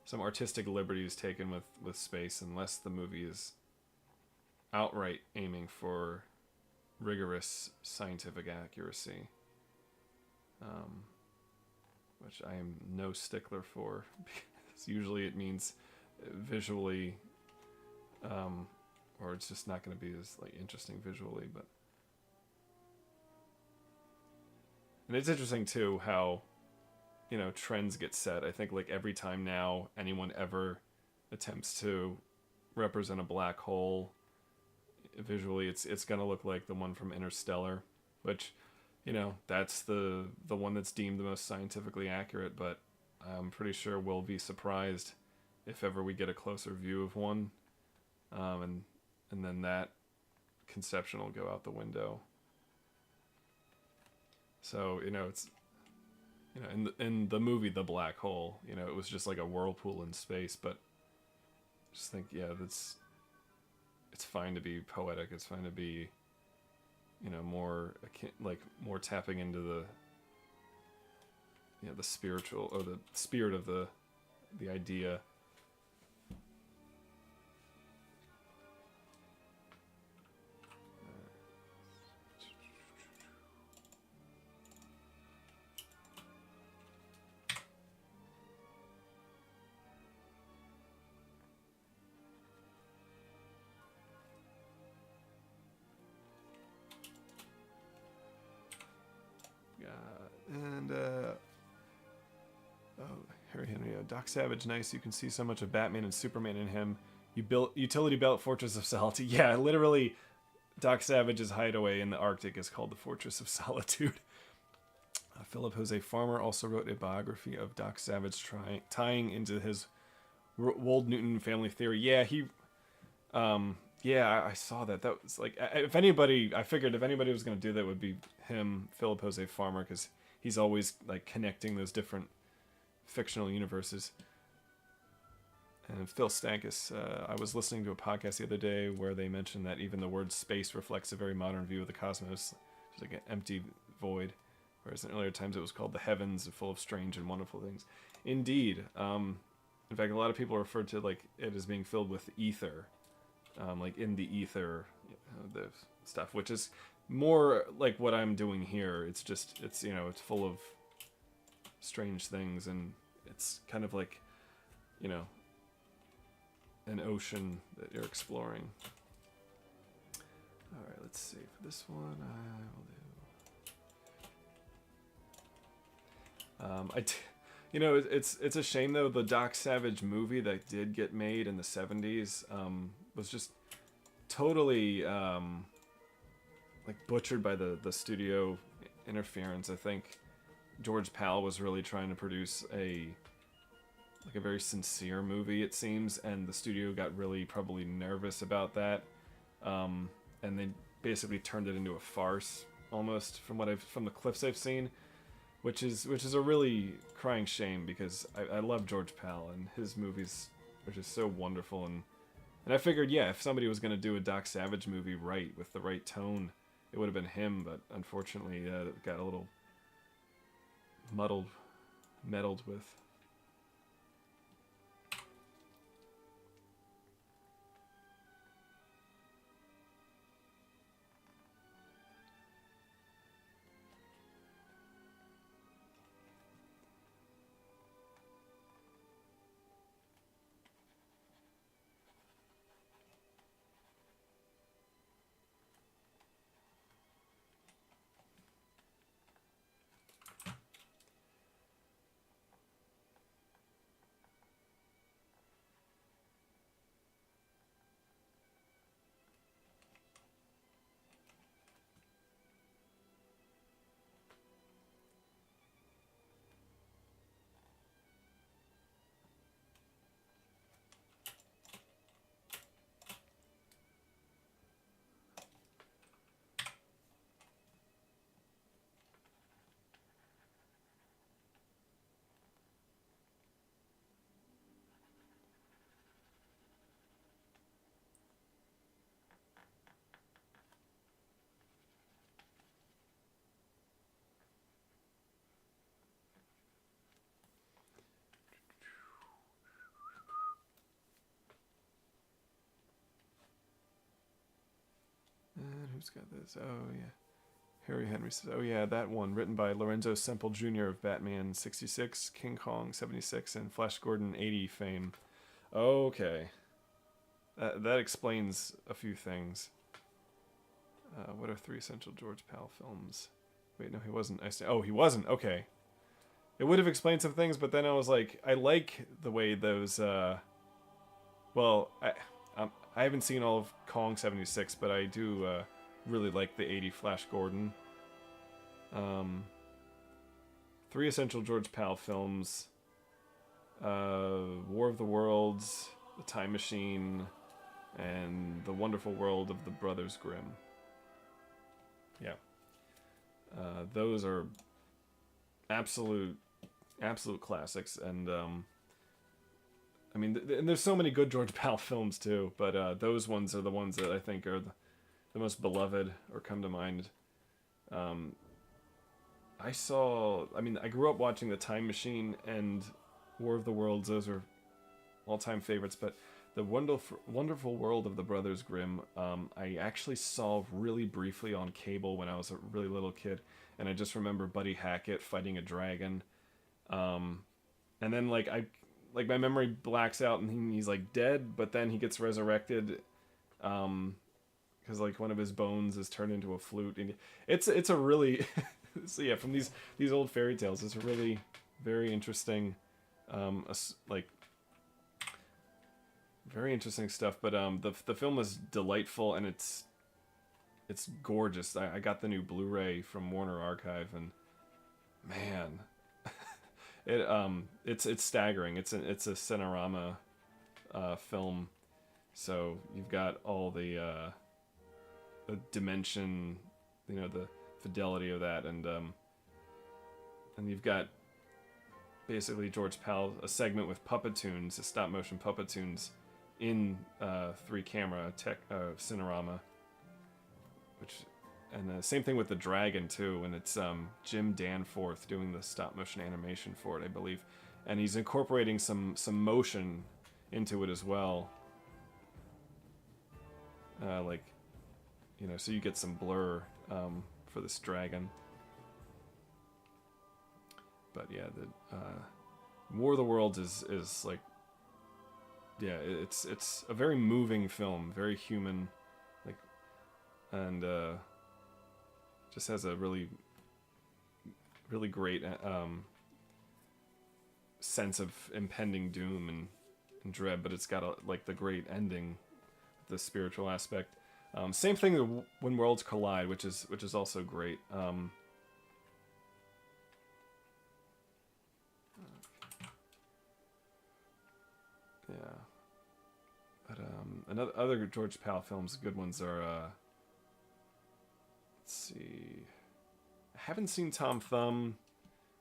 some artistic liberties taken with space unless the movie is outright aiming for rigorous scientific accuracy. Which I am no stickler for, because usually it means visually, or it's just not going to be as like interesting visually. But and it's interesting too how, you know, trends get set. I think like every time now anyone ever attempts to represent a black hole visually, it's going to look like the one from Interstellar, which, you know, that's the one that's deemed the most scientifically accurate, but I'm pretty sure we'll be surprised if ever we get a closer view of one, and then that conception will go out the window. So, you know, it's, you know, in the movie The Black Hole, you know, it was just like a whirlpool in space, but just think, yeah, it's fine to be poetic. It's fine to be, you know, more tapping into the, the spiritual, or the spirit of the idea. And Harry Henry, Doc Savage, nice. You can see so much of Batman and Superman in him. You built utility belt Fortress of Solitude. Yeah, literally, Doc Savage's hideaway in the Arctic is called the Fortress of Solitude. Philip Jose Farmer also wrote a biography of Doc Savage, tying into his Wold Newton family theory. Yeah, I saw that. That was like, I figured if anybody was going to do that, it would be him, Philip Jose Farmer, because he's always like connecting those different fictional universes. And Phil Stankus, I was listening to a podcast the other day where they mentioned that even the word space reflects a very modern view of the cosmos. It's like an empty void, whereas in earlier times it was called the heavens, full of strange and wonderful things. Indeed. In fact, a lot of people refer to like it as being filled with ether, like in the ether, the stuff, which is more like what I'm doing here. It's full of strange things, and it's kind of like, an ocean that you're exploring. All right, let's see. For this one, I will do. It's a shame though. The Doc Savage movie that did get made in the 70s was just totally like butchered by the studio interference. I think George Pal was really trying to produce a very sincere movie, it seems, and the studio got really probably nervous about that, and they basically turned it into a farce almost from the clips I've seen, which is a really crying shame, because I love George Pal and his movies are just so wonderful, and I figured, if somebody was going to do a Doc Savage movie right with the right tone, it would have been him, but unfortunately it got a little meddled with. And who's got this? Oh, yeah. Harry Henry says, oh, yeah, that one, written by Lorenzo Semple Jr. of Batman 66, King Kong 76, and Flash Gordon 80 fame. Okay. That explains a few things. What are 3 essential George Pal films? Wait, no, he wasn't. He wasn't. Okay. It would have explained some things, but then I was like, I like the way those... I haven't seen all of Kong 76, but I do really like the 80 Flash Gordon. 3 essential George Pal films. War of the Worlds, The Time Machine, and The Wonderful World of the Brothers Grimm. Yeah. Those are absolute classics, and and there's so many good George Pal films too, but those ones are the ones that I think are the most beloved or come to mind. I mean, I grew up watching The Time Machine and War of the Worlds. Those are all-time favorites, but the Wonderful World of the Brothers Grimm, I actually saw really briefly on cable when I was a really little kid, and I just remember Buddy Hackett fighting a dragon, and then like my memory blacks out and he's like dead, but then he gets resurrected, because like one of his bones is turned into a flute, and it's a really so yeah, from these old fairy tales, it's a really very interesting, like very interesting stuff. But the film is delightful, and it's gorgeous. I got the new Blu-ray from Warner Archive, and man, it's staggering. It's a Cinerama film, so you've got all the dimension, the fidelity of that, and you've got basically George Pal, a segment with Puppetoons, stop motion Puppetoons in 3-camera Cinerama, and the same thing with the dragon too, and it's Jim Danforth doing the stop motion animation for it, I believe, and he's incorporating some motion into it as well, so you get some blur for this dragon. But yeah, the War of the Worlds is like, yeah, it's a very moving film, very human, like, and just has a really great sense of impending doom and dread, but it's got the great ending, the spiritual aspect. Same thing When Worlds Collide, which is also great. Yeah, but other George Pal films, good ones are. Let's see, I haven't seen Tom Thumb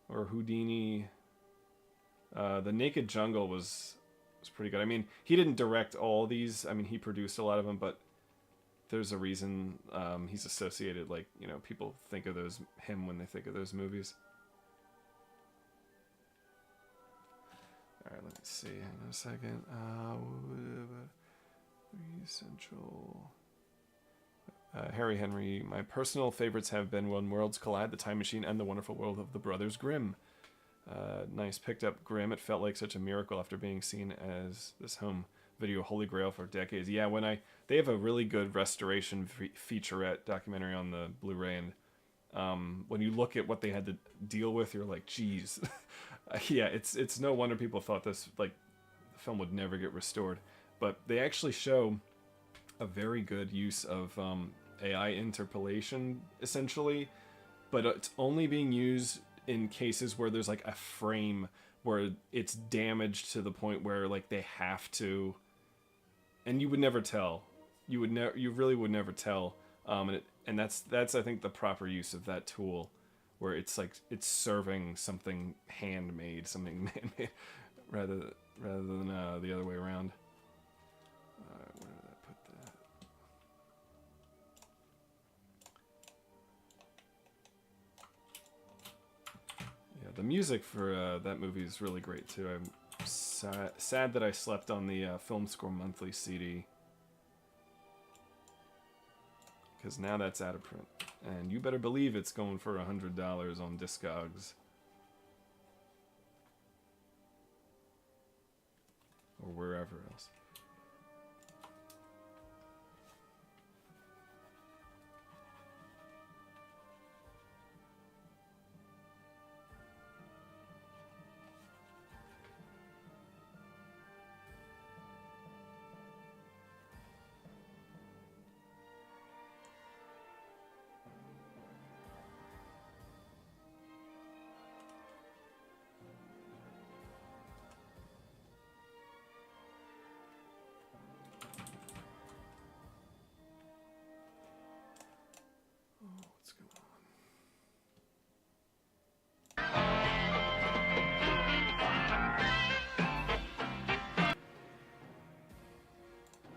or Houdini. The Naked Jungle was pretty good. I mean, he didn't direct all these. I mean, he produced a lot of them, but there's a reason he's associated. Like, people think of him when they think of those movies. All right, let's see. Hang on a second. Central. Harry Henry. My personal favorites have been When Worlds Collide, The Time Machine, and The Wonderful World of the Brothers Grimm. Nice, picked up Grimm. It felt like such a miracle after being seen as this home video holy grail for decades. Yeah, they have a really good restoration featurette documentary on the Blu-ray, and when you look at what they had to deal with, you're like, geez. Yeah, it's no wonder people thought this the film would never get restored. But they actually show a very good use of AI interpolation, essentially, but it's only being used in cases where there's a frame where it's damaged to the point where they have to, and you would never tell. You really would never tell. And that's I think the proper use of that tool, where it's serving something handmade, something man-made, rather than the other way around. Where did I put that? Yeah, the music for that movie is really great too. I'm sad that I slept on the Film Score Monthly CD, because now that's out of print, and you better believe it's going for $100 on Discogs or wherever else.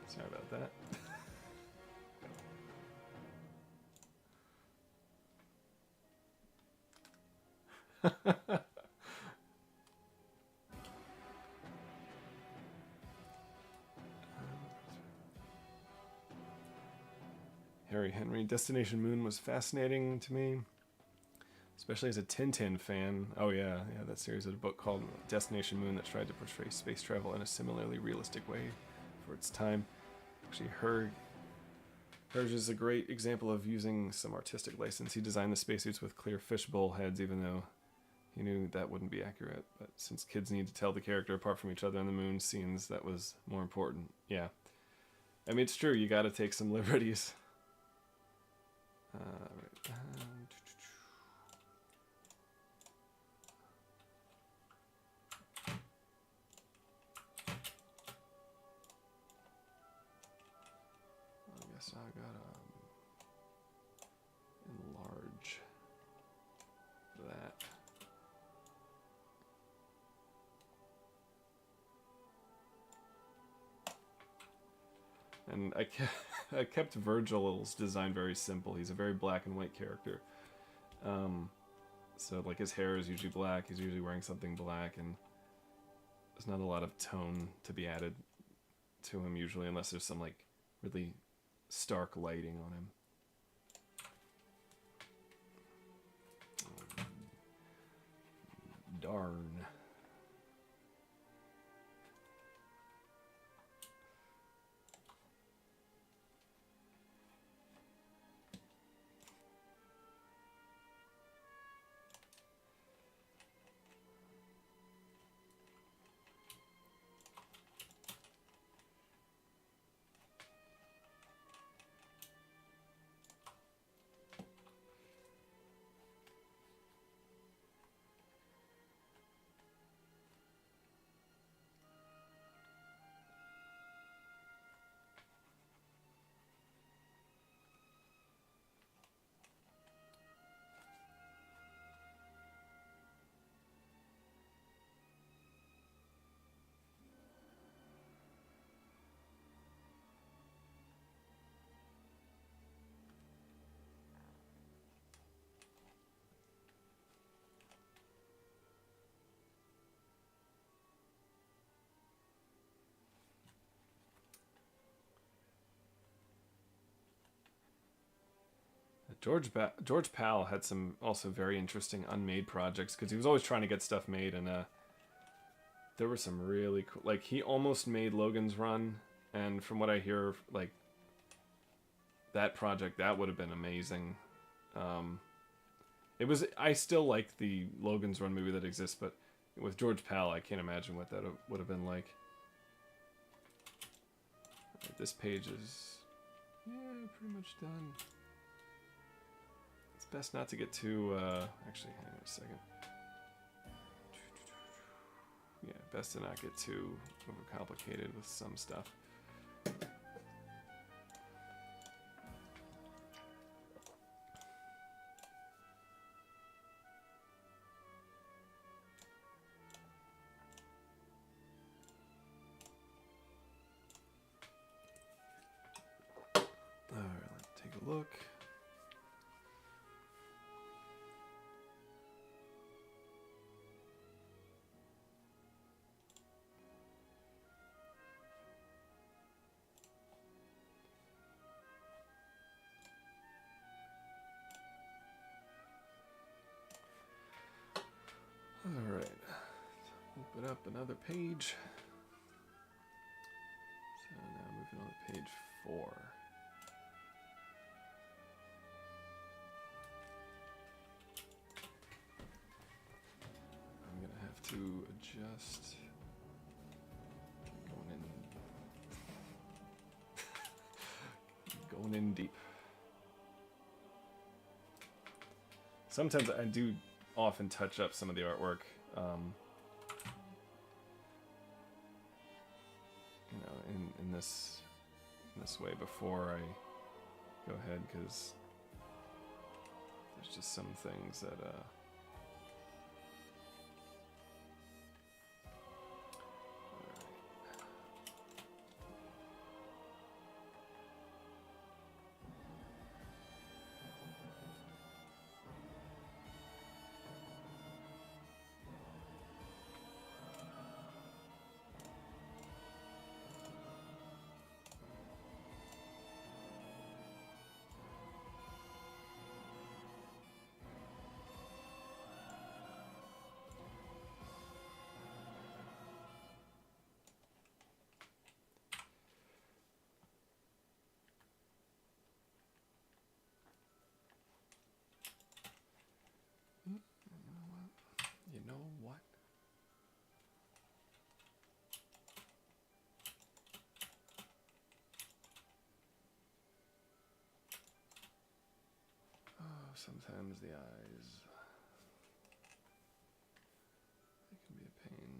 Sorry about that. Harry Henry, Destination Moon was fascinating to me, especially as a Tintin fan. Oh yeah, that series had a book called Destination Moon that tried to portray space travel in a similarly realistic way for its time. Actually, hers is a great example of using some artistic license. He designed the spacesuits with clear fishbowl heads, even though he knew that wouldn't be accurate. But since kids need to tell the character apart from each other in the moon scenes, that was more important. Yeah. I mean, it's true. You got to take some liberties. Right. I guess I gotta enlarge that. And I kept Virgil's design very simple. He's a very black and white character. So like his hair is usually black. He's usually wearing something black, and there's not a lot of tone to be added to him usually, unless there's some like really stark lighting on him. Darn. George Powell had some also very interesting unmade projects because he was always trying to get stuff made, and there were some really cool. Like he almost made Logan's Run, and from what I hear, like that project that would have been amazing. It was. I still like the Logan's Run movie that exists, but with George Powell, I can't imagine what that would have been like. Right, this page is pretty much done. Best not to get too, actually, hang on a second. Yeah, best to not get too overcomplicated with some stuff. All right, let's take a look. All right, open up another page. So now moving on to page 4. I'm gonna have to adjust. Going in deep. Sometimes I do often touch up some of the artwork, you know, in this way before I go ahead, because there's just some things that sometimes the eyes, they can be a pain.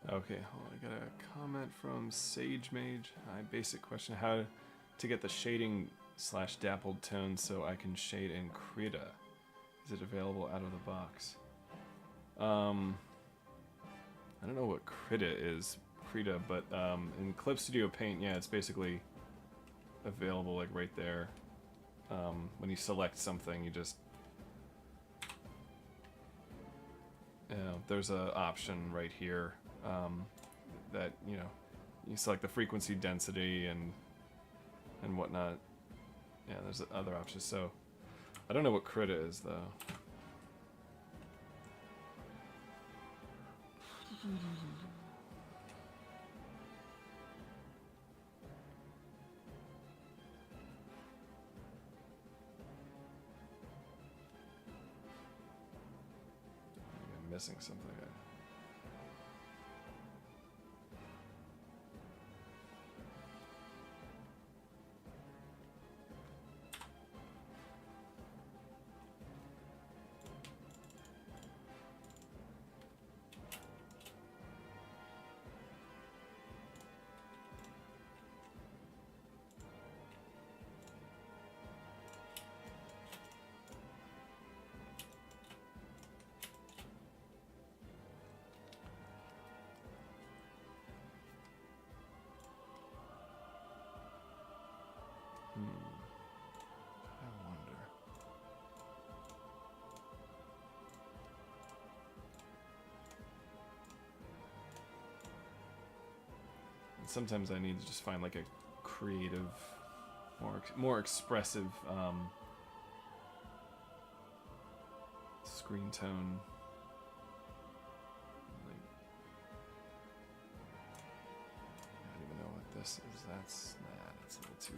Okay, hold on. I got a comment from Sage Mage. Hi, basic question: how to get the shading / dappled tone so I can shade in Krita? Is it available out of the box? I don't know what Krita is, but in Clip Studio Paint, yeah, it's basically available like right there. When you select something, you just there's an option right here that you select the frequency, density, and whatnot. Yeah, there's other options. So I don't know what Krita is though. I'm missing something. I wonder. And sometimes I need to just find like a creative, more expressive screen tone. Like, I don't even know what this is. That's a little too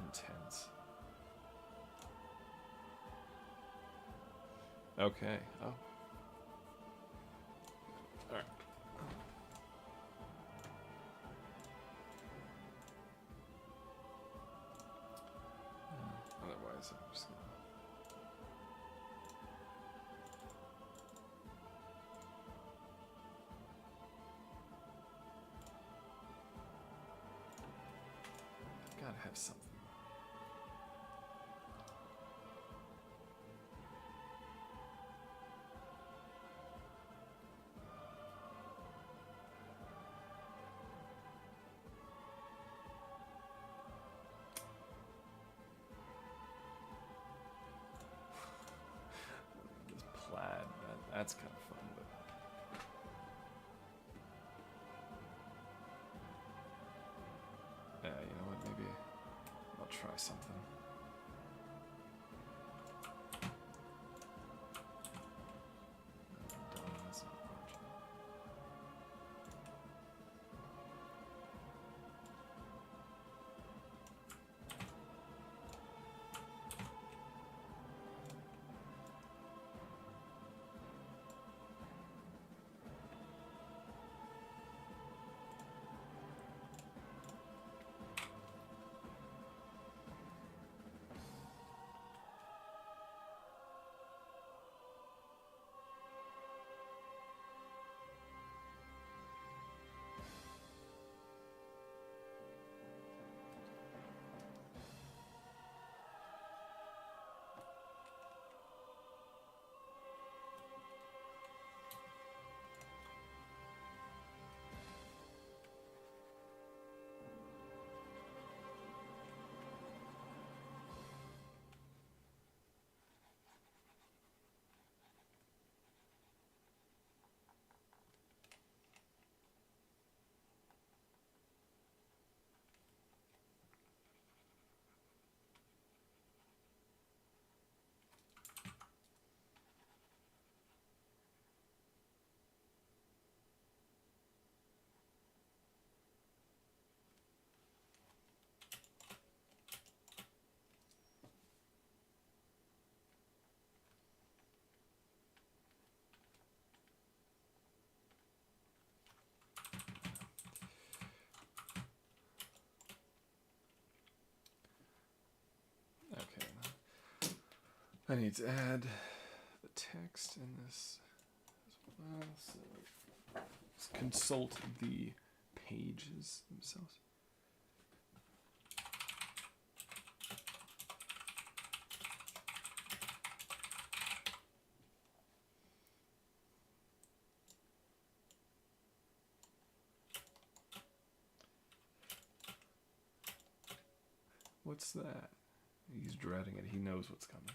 intense. Okay. Oh. All right. Otherwise, I'm just gonna. Gotta have something. This plaid, that's kind of fun, but. Yeah, you know what? Maybe I'll try something. Okay. I need to add the text in this as well. So let's consult the pages themselves. What's that? He's dreading it. He knows what's coming.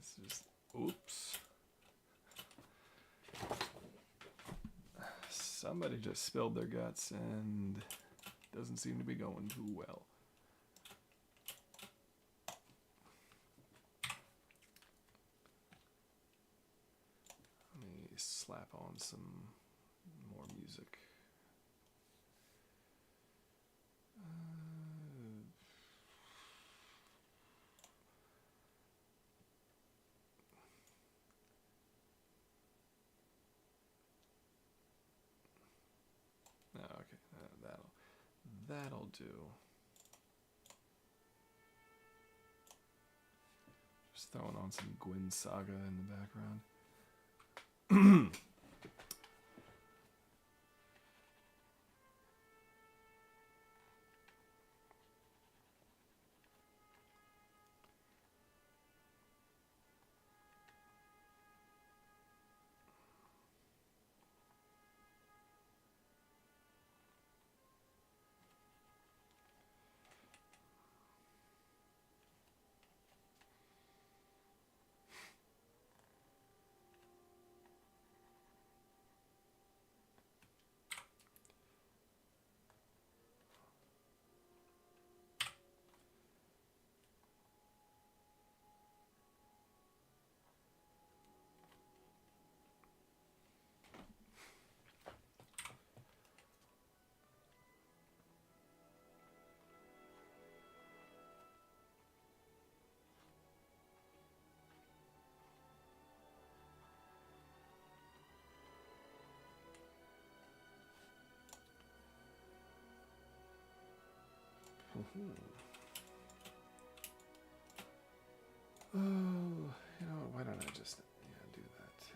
It's just, oops. Somebody just spilled their guts and doesn't seem to be going too well. Let me slap on some more music. Okay, that'll do. Just throwing on some Gwyn Saga in the background. Oh, you know, why don't I just do that too?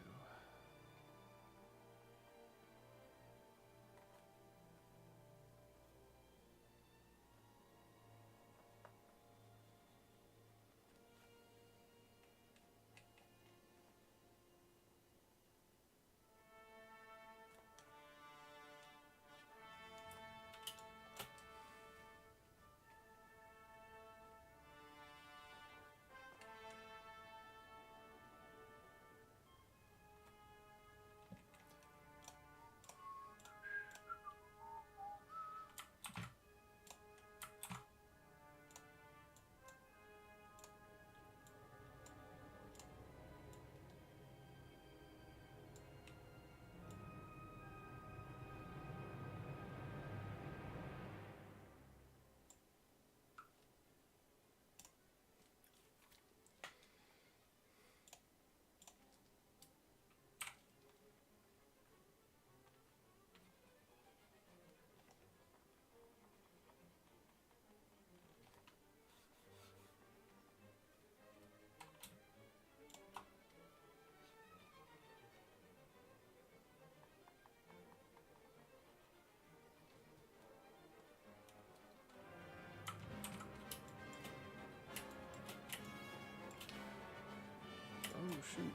Oh shoot.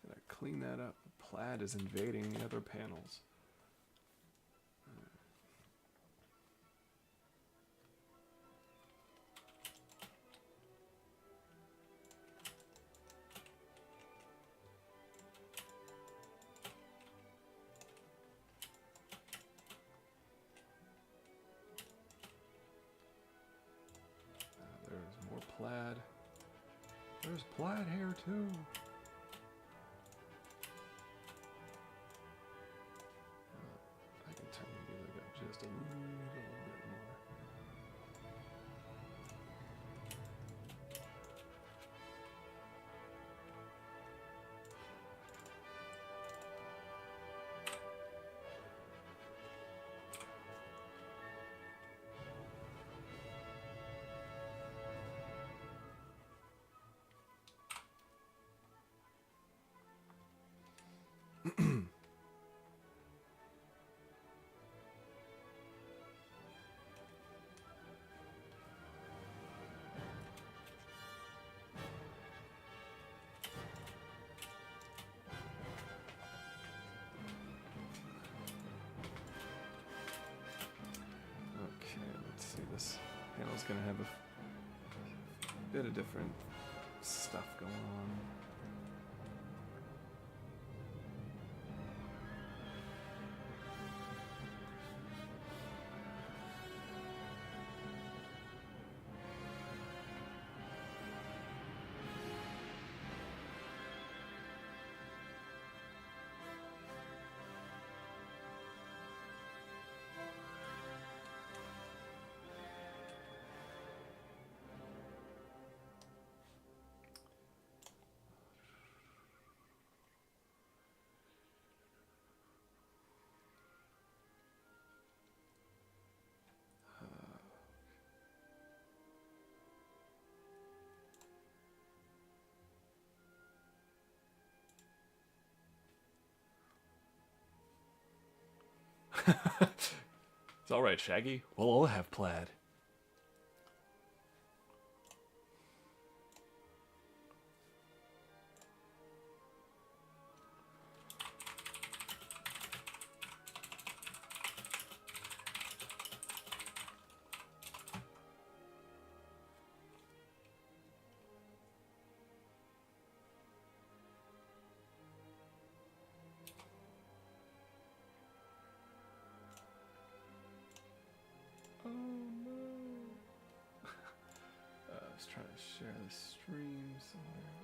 Gotta clean that up. Plaid is invading the other panels. There's more plaid. There's plaid hair too. I can turn the music up just a little bit more. This panel's gonna have a bit of different stuff going on. It's all right, Shaggy. We'll all have plaid. Oh no. I was trying to share the stream somewhere.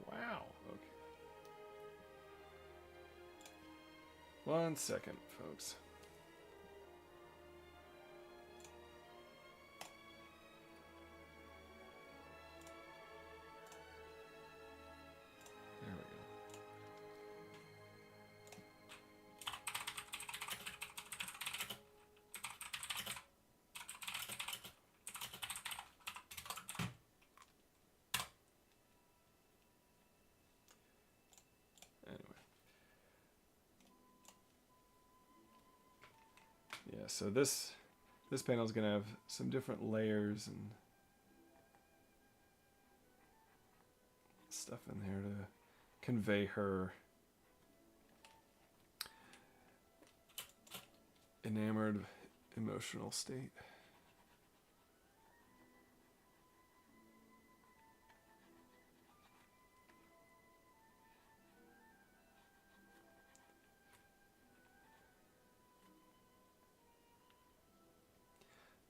Wow. Okay. 1 second, folks. Yeah, so this panel is going to have some different layers and stuff in there to convey her enamored emotional state.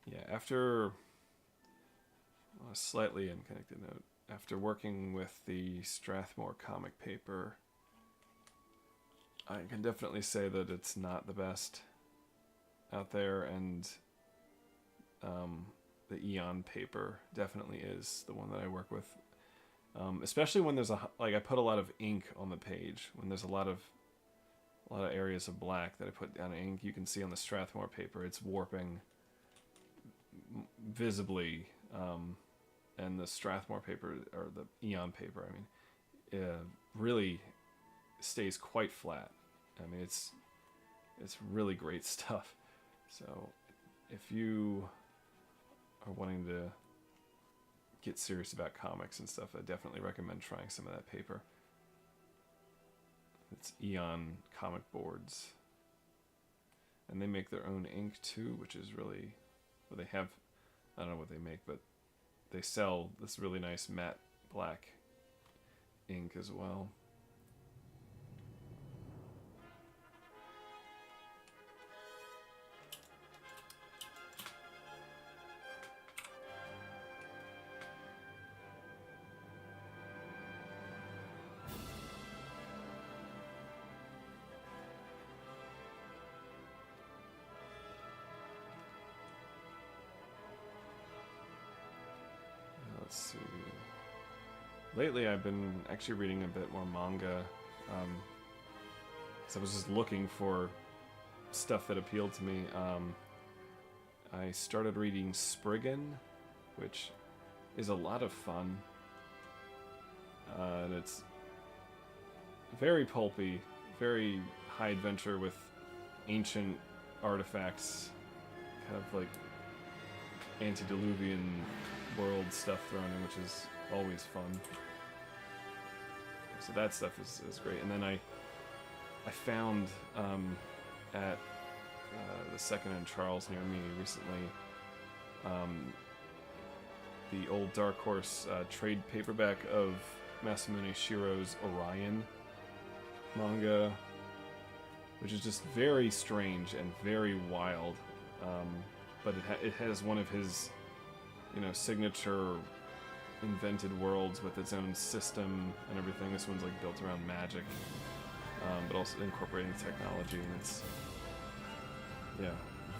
Yeah, after a slightly unconnected note, after working with the Strathmore comic paper, I can definitely say that it's not the best out there, and the Eon paper definitely is the one that I work with. Especially when there's I put a lot of ink on the page. When there's a lot of areas of black that I put down ink, you can see on the Strathmore paper it's warping visibly, and the Strathmore paper, or the Eon paper, I mean, really stays quite flat. I mean, it's really great stuff. So if you are wanting to get serious about comics and stuff, I definitely recommend trying some of that paper. It's Eon Comic Boards, and they make their own ink too, which is really, well, they have, I don't know what they make, but they sell this really nice matte black ink as well. Let's see. Lately, I've been actually reading a bit more manga. So I was just looking for stuff that appealed to me. I started reading Spriggan, which is a lot of fun. And it's very pulpy, very high adventure with ancient artifacts, kind of like antediluvian world stuff thrown in, which is always fun. So that stuff is great. And then I found at the Second and Charles near me recently the old Dark Horse trade paperback of Masamune Shirow's Orion manga, which is just very strange and very wild. But it has one of his, signature invented worlds with its own system and everything. This one's like built around magic, but also incorporating technology, and it's,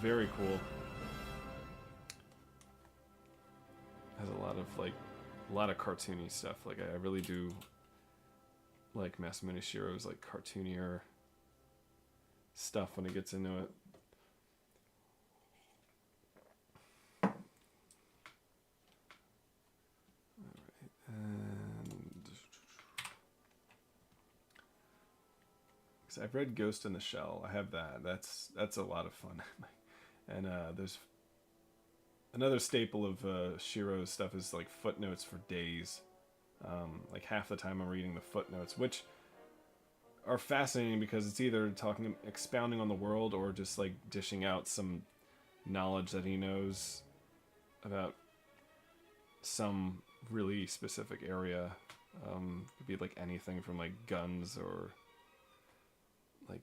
very cool. Has a lot of cartoony stuff. Like I really do like Masamune Shirow's like cartoonier stuff when he gets into it. I've read Ghost in the Shell. I have that. That's a lot of fun. And there's another staple of Shiro's stuff is like footnotes for days. Like half the time I'm reading the footnotes, which are fascinating because it's either expounding on the world or just like dishing out some knowledge that he knows about some really specific area. Could be like anything from like guns or like,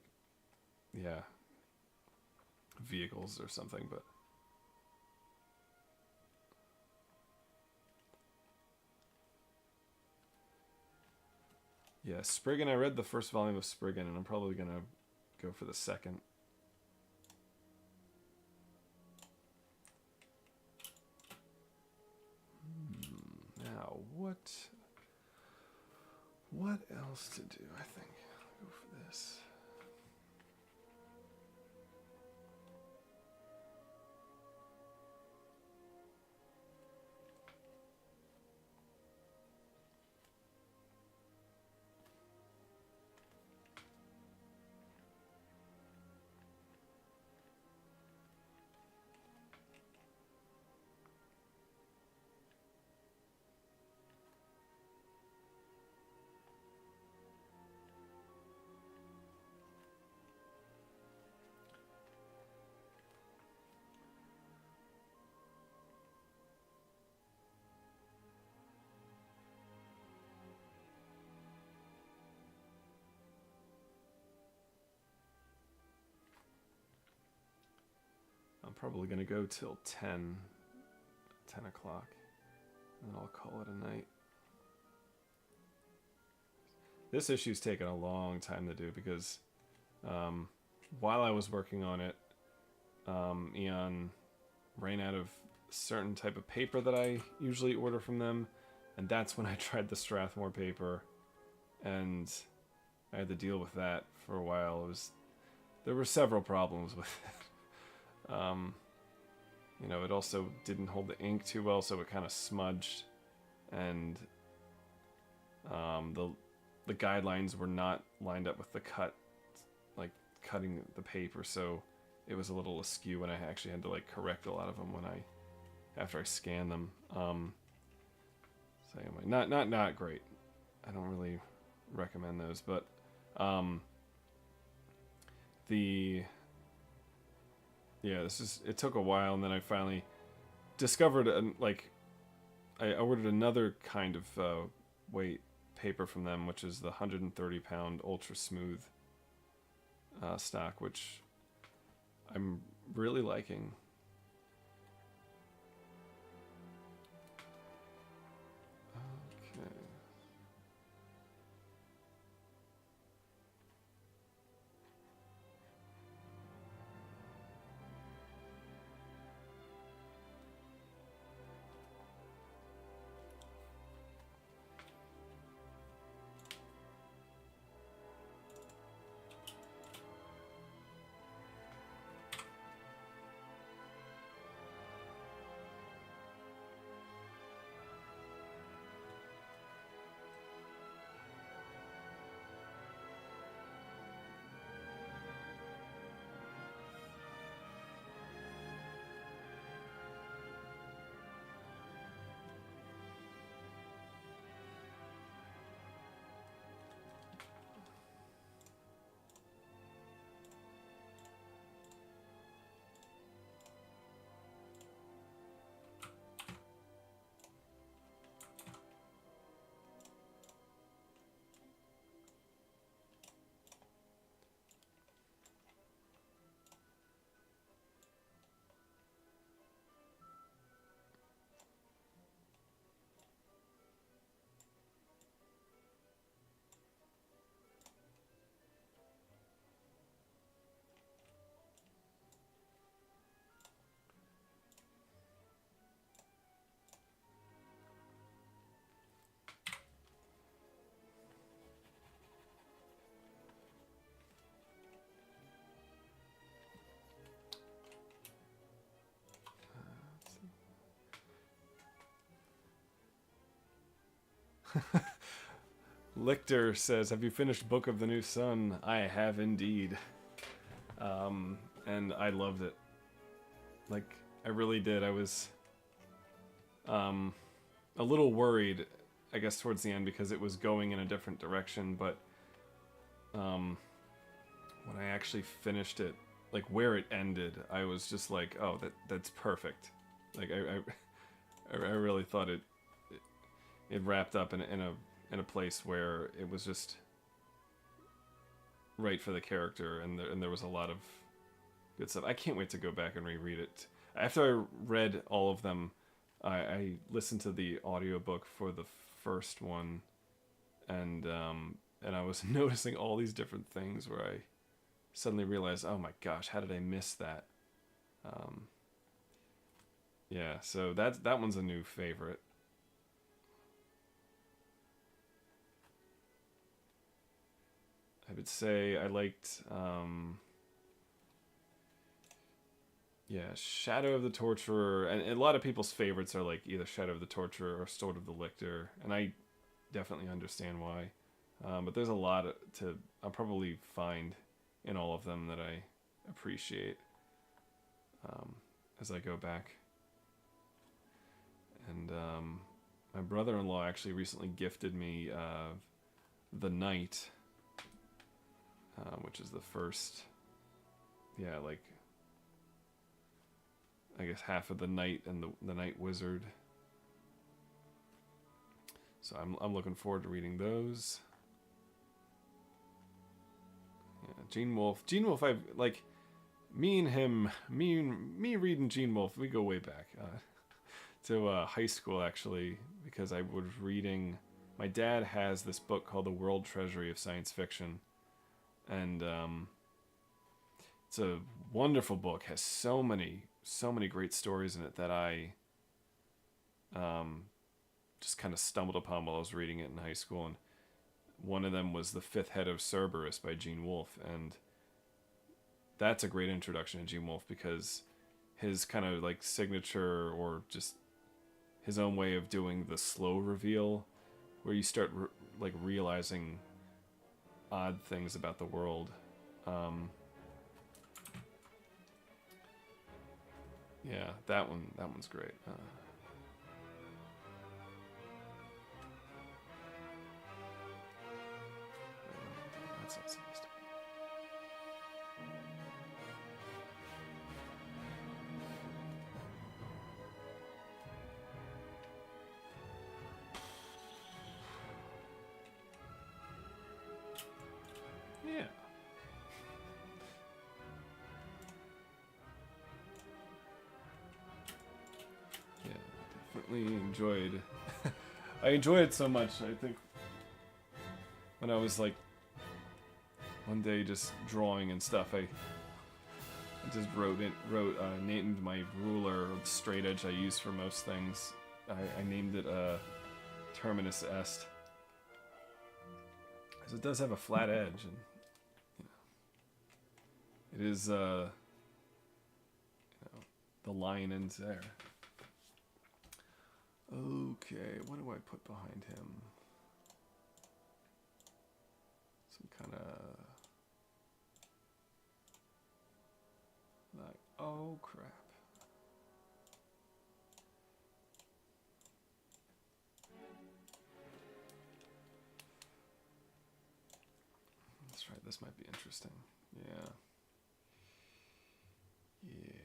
vehicles or something, but Spriggan, I read the first volume of Spriggan, and I'm probably gonna go for the second. Now, what else to do? I think I'll go for this. I'm probably going to go till 10 o'clock, and then I'll call it a night. This issue's taken a long time to do because while I was working on it, Eon ran out of a certain type of paper that I usually order from them, and that's when I tried the Strathmore paper, and I had to deal with that for a while. There were several problems with it. You know, it also didn't hold the ink too well, so it kind of smudged, and the guidelines were not lined up with the cutting the paper, so it was a little askew, and I actually had to like correct a lot of them after I scanned them. So anyway, not great. I don't really recommend those, but it took a while, and then I finally discovered I ordered another kind of weight paper from them, which is the 130 pound ultra smooth stock, which I'm really liking. Okay. Lichter says, "Have you finished Book of the New Sun?" I have indeed, and I loved it. Like, I really did. I was a little worried, I guess, towards the end because it was going in a different direction. But when I actually finished it, like where it ended, I was just like, "Oh, that's perfect." Like I really thought it wrapped up in a place where it was just right for the character, and there was a lot of good stuff. I can't wait to go back and reread it. After I read all of them, I listened to the audiobook for the first one, and I was noticing all these different things where I suddenly realized, oh my gosh, how did I miss that? Yeah, so that one's a new favorite. I would say I liked, Shadow of the Torturer, and a lot of people's favorites are like either Shadow of the Torturer or Sword of the Lictor, and I definitely understand why. But there's a lot I'll probably find in all of them that I appreciate as I go back. And my brother-in-law actually recently gifted me The Night, which is the first, I guess half of The Night and the Night Wizard. So I'm looking forward to reading those. Yeah, Gene Wolfe, I've like me and him, me reading Gene Wolfe, we go way back to high school actually, because I was reading. My dad has this book called The World Treasury of Science Fiction, and it's a wonderful book. Has so many great stories in it that I just kind of stumbled upon while I was reading it in high school, and one of them was The Fifth Head of Cerberus by Gene Wolfe, and that's a great introduction to Gene Wolfe because his kind of like signature or just his own way of doing the slow reveal where you start like realizing odd things about the world. Yeah, that one's great. That's not supposed to. Yeah. Yeah, definitely enjoyed. I enjoyed it so much. I think when I was like one day just drawing and stuff, I just named my ruler, the straight edge I use for most things. I named it Terminus Est, because it does have a flat edge, and it is the line ends there. Okay, what do I put behind him? Some kind of like, oh crap. That's right, this might be interesting. Yeah. Yeah.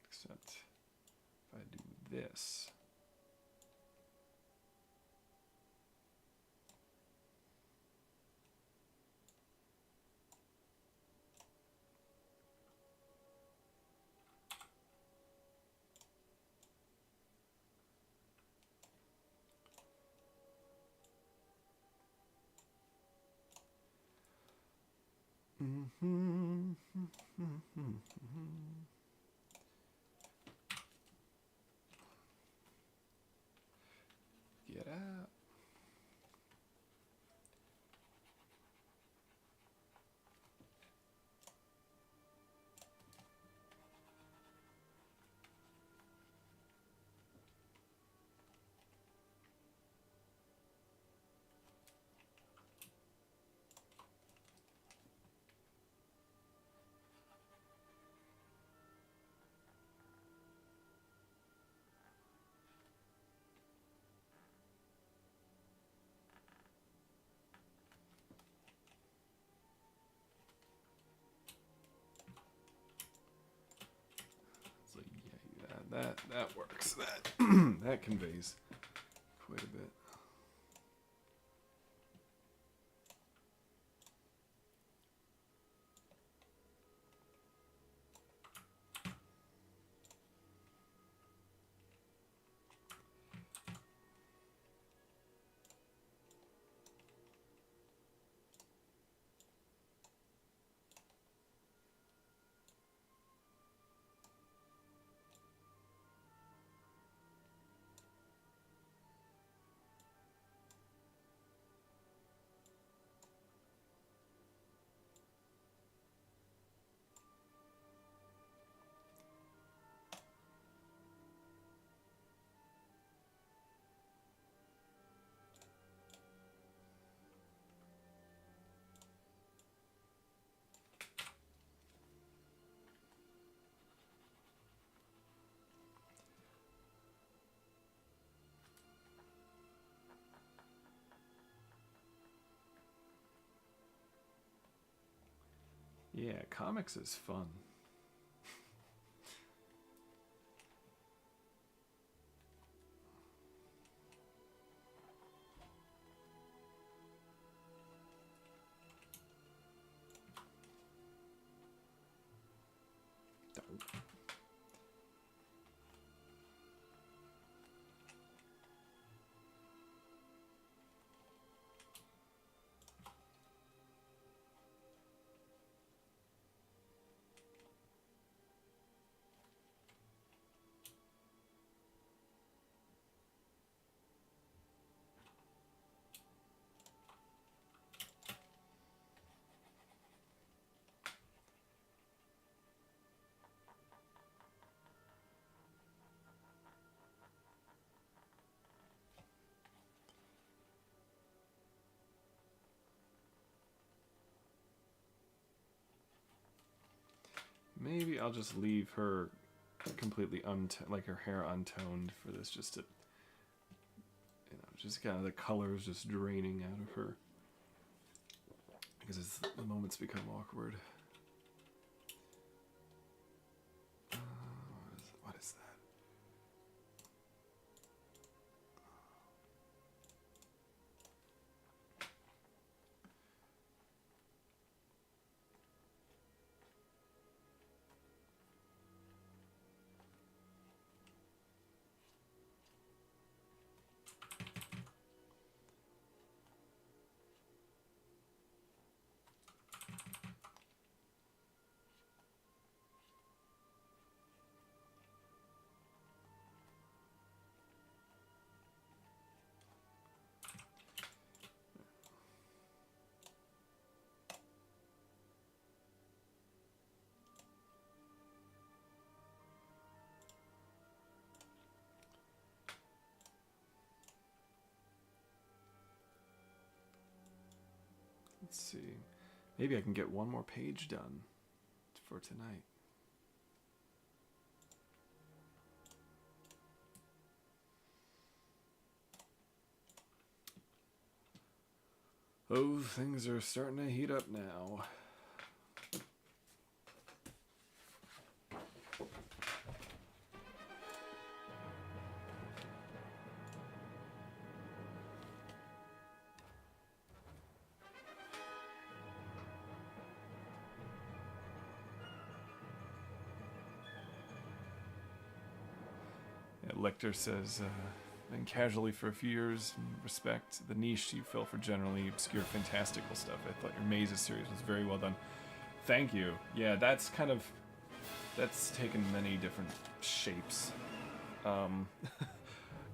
Except if I do this. Get out. So yeah, that works. That that conveys quite a bit. Yeah, comics is fun. Maybe I'll just leave her completely like her hair untoned for this, just to, just kind of the colors just draining out of her, because the moments become awkward. What is that? Let's see. Maybe I can get one more page done for tonight. Oh, things are starting to heat up now. Lecter says, been casually for a few years, respect the niche you fill for generally obscure fantastical stuff. I thought your Mazes series was very well done. Thank you. Yeah, that's taken many different shapes.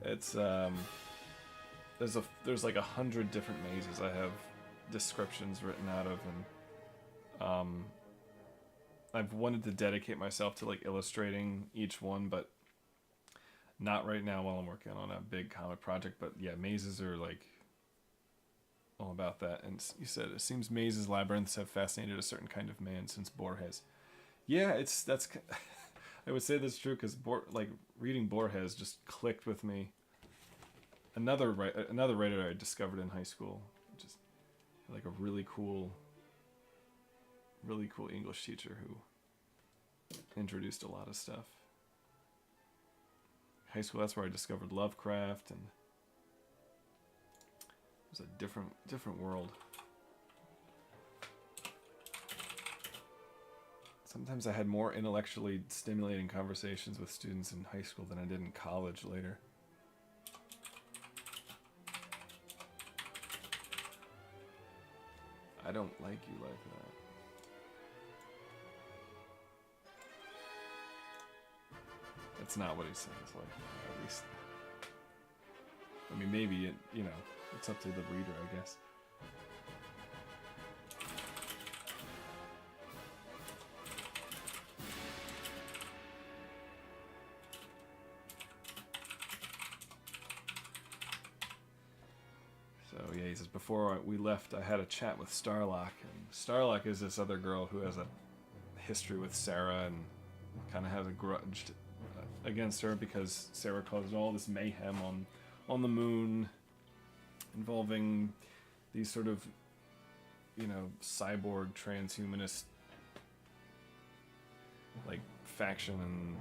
It's there's like 100 different mazes I have descriptions written out of, and I've wanted to dedicate myself to like illustrating each one, but not right now while I'm working on a big comic project. But yeah, mazes are like all about that. And you said it seems mazes, labyrinths have fascinated a certain kind of man since Borges. Yeah, that's I would say that's true, because reading Borges just clicked with me. Another writer I discovered in high school, just like a really cool English teacher who introduced a lot of stuff. High school, that's where I discovered Lovecraft, and it was a different world. Sometimes I had more intellectually stimulating conversations with students in high school than I did in college later. I don't like you like that. That's not what he sounds like, at least. I mean, maybe it's up to the reader, I guess. So yeah, he says, before we left, I had a chat with Starlock, and Starlock is this other girl who has a history with Sarah and kind of has a grudge against her because Sarah caused all this mayhem on the moon, involving these sort of cyborg transhumanist like faction.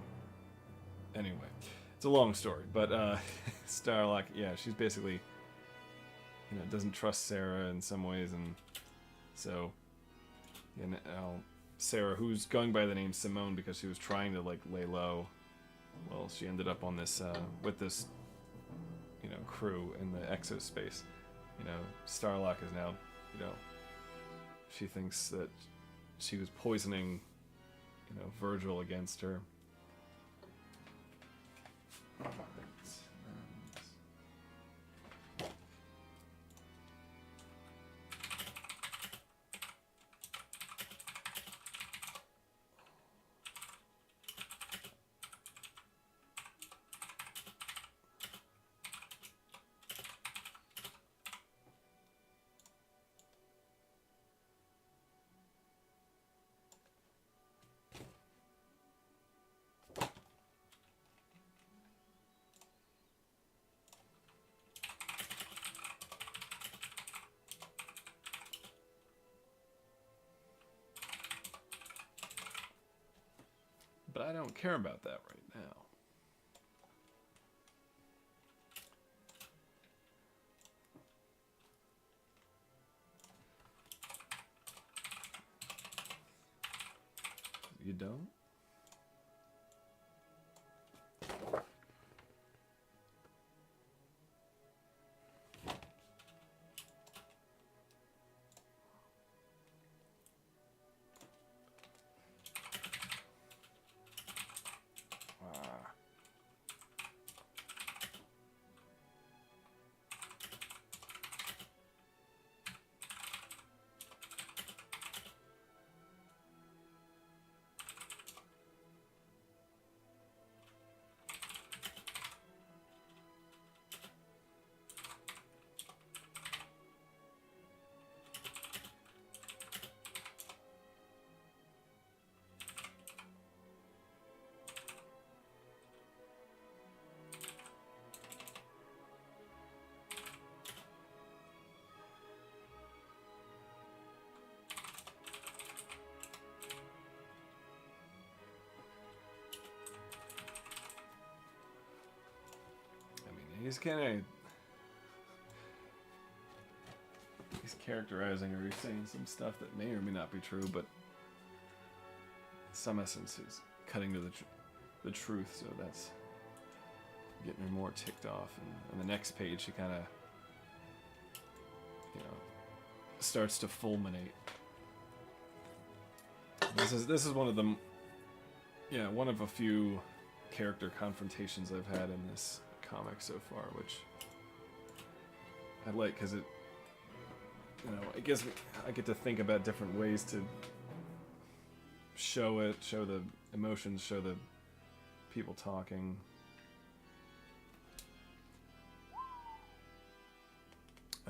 And anyway, it's a long story, but Starlock, yeah, she's basically doesn't trust Sarah in some ways, and so Sarah, who's going by the name Simone because she was trying to like lay low. Well, she ended up on this with this, you know, crew in the exospace. You know, Starlock is now, you know, she thinks that she was poisoning, you know, Virgil against her. But I don't care about that right now. You don't? He's kind of... He's characterizing or he's saying some stuff that may or may not be true, but in some essence he's cutting to the truth, so that's getting her more ticked off. And on the next page she kind of, you know, starts to fulminate. This is one of the... Yeah, one of a few character confrontations I've had in this comic so far, which I like because it, you know, it gives me, I get to think about different ways to show the emotions, show the people talking.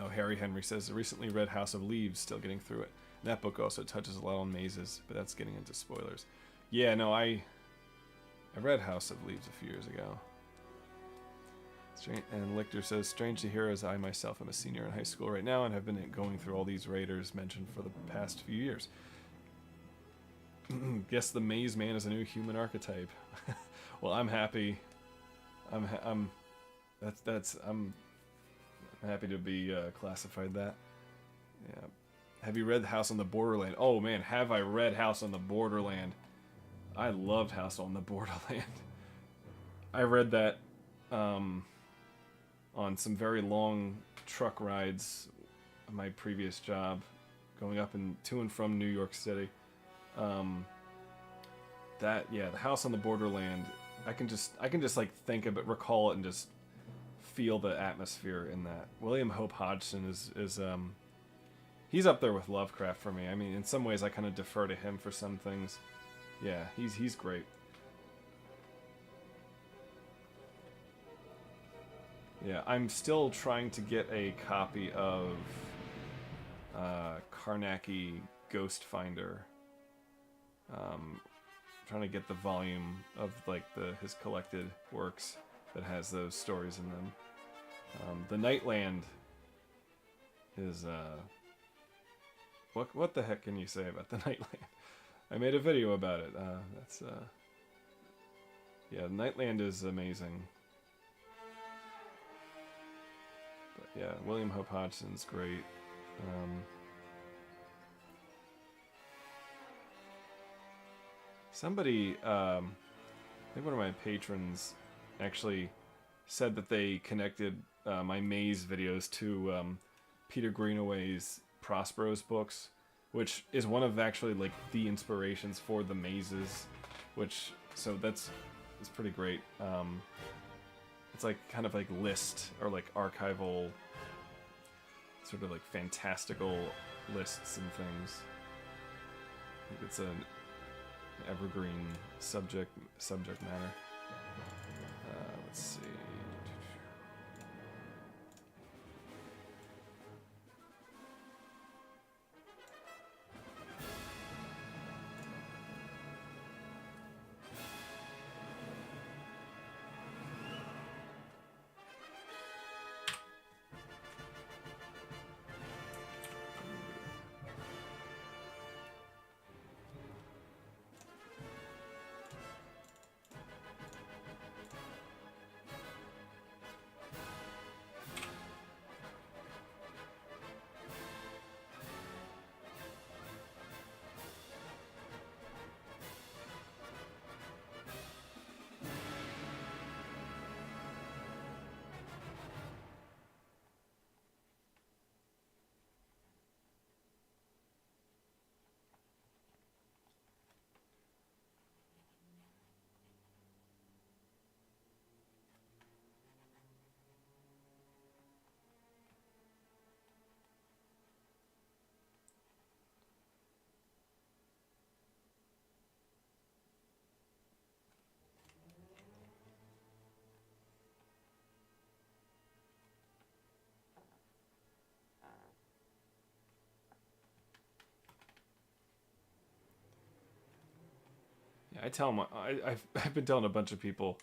Oh, Harry Henry says, I recently read House of Leaves, still getting through it. And that book also touches a lot on mazes, but that's getting into spoilers. Yeah, no, I read House of Leaves a few years ago. And Lichter says, strange to hear as I myself am a senior in high school right now and have been going through all these raiders mentioned for the past few years. Guess the Maze Man is a new human archetype. Well, I'm happy. I'm happy to be classified that. Yeah. Have you read House on the Borderland? Oh man, have I read House on the Borderland? I loved House on the Borderland. I read that on some very long truck rides at my previous job, going up and to and from New York City. The House on the Borderland, I can just like think of it, recall it, and just feel the atmosphere in that. William Hope Hodgson is he's up there with Lovecraft for me. I mean, in some ways I kind of defer to him for some things. Yeah, he's great. Yeah, I'm still trying to get a copy of Carnacki Ghost Finder. Trying to get the volume of like his collected works that has those stories in them. The Nightland is what the heck can you say about the Nightland? I made a video about it. Nightland is amazing. But yeah, William Hope Hodgson's great. Somebody, I think one of my patrons actually said that they connected my maze videos to Peter Greenaway's Prospero's books, which is one of actually like the inspirations for the mazes, which so that's pretty great. It's like kind of like list or like archival, sort of like fantastical lists and things. I think it's an evergreen subject matter. Let's see. Yeah, I tell them I've been telling a bunch of people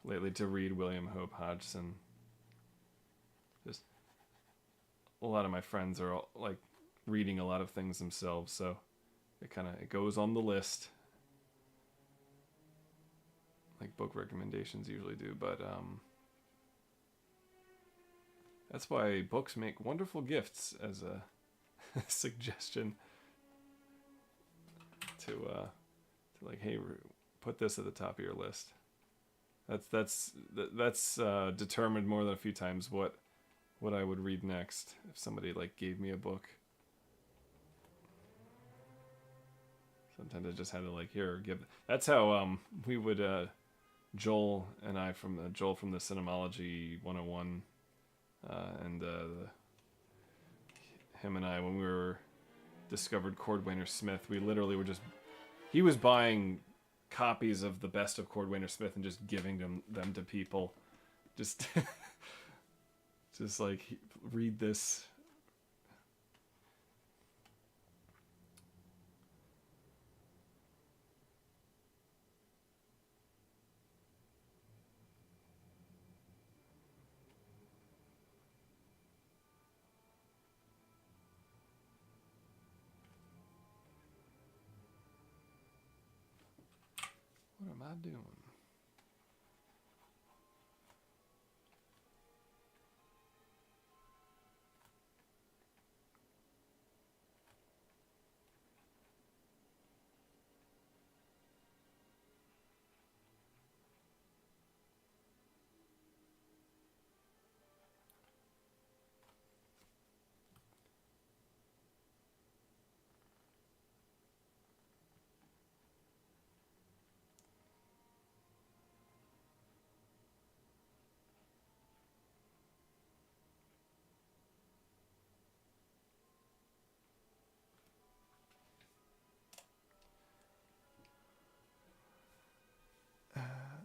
lately to read William Hope Hodgson. Just a lot of my friends are all, like reading a lot of things themselves, so it goes on the list, like book recommendations usually do. But that's why books make wonderful gifts as a suggestion to like, hey, put this at the top of your list. That's determined more than a few times what I would read next if somebody like gave me a book. Sometimes I just had to like, here, give. That's how we would Joel and I from the Cinemology 101 and him and I, when we were discovered Cordwainer Smith, we literally were just, he was buying copies of the best of Cordwainer Smith and just giving them to people, just just like, read this. What am I doing?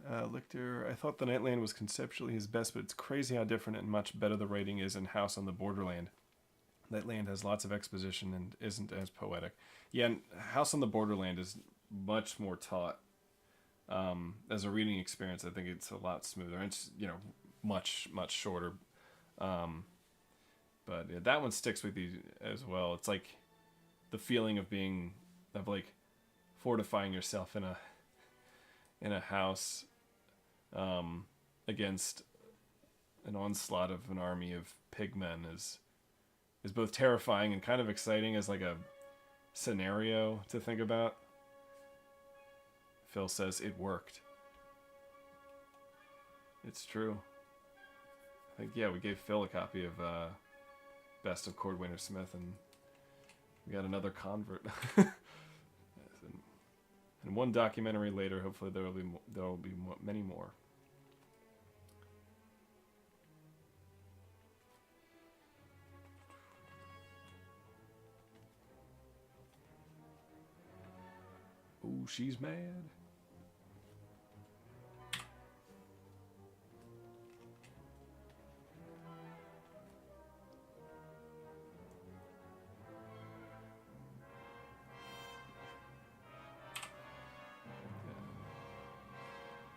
Lichter, I thought The Nightland was conceptually his best, but it's crazy how different and much better the writing is in House on the Borderland. Nightland has lots of exposition and isn't as poetic. Yeah, and House on the Borderland is much more taught. As a reading experience, I think it's a lot smoother. It's, much shorter. But yeah, that one sticks with you as well. It's like the feeling of like fortifying yourself in a house against an onslaught of an army of pigmen is both terrifying and kind of exciting as like a scenario to think about. Phil says it worked. It's true. I think, yeah, we gave Phil a copy of Best of Cordwainer Smith, and we got another convert. And one documentary later, hopefully there will be many more. Oh, she's mad.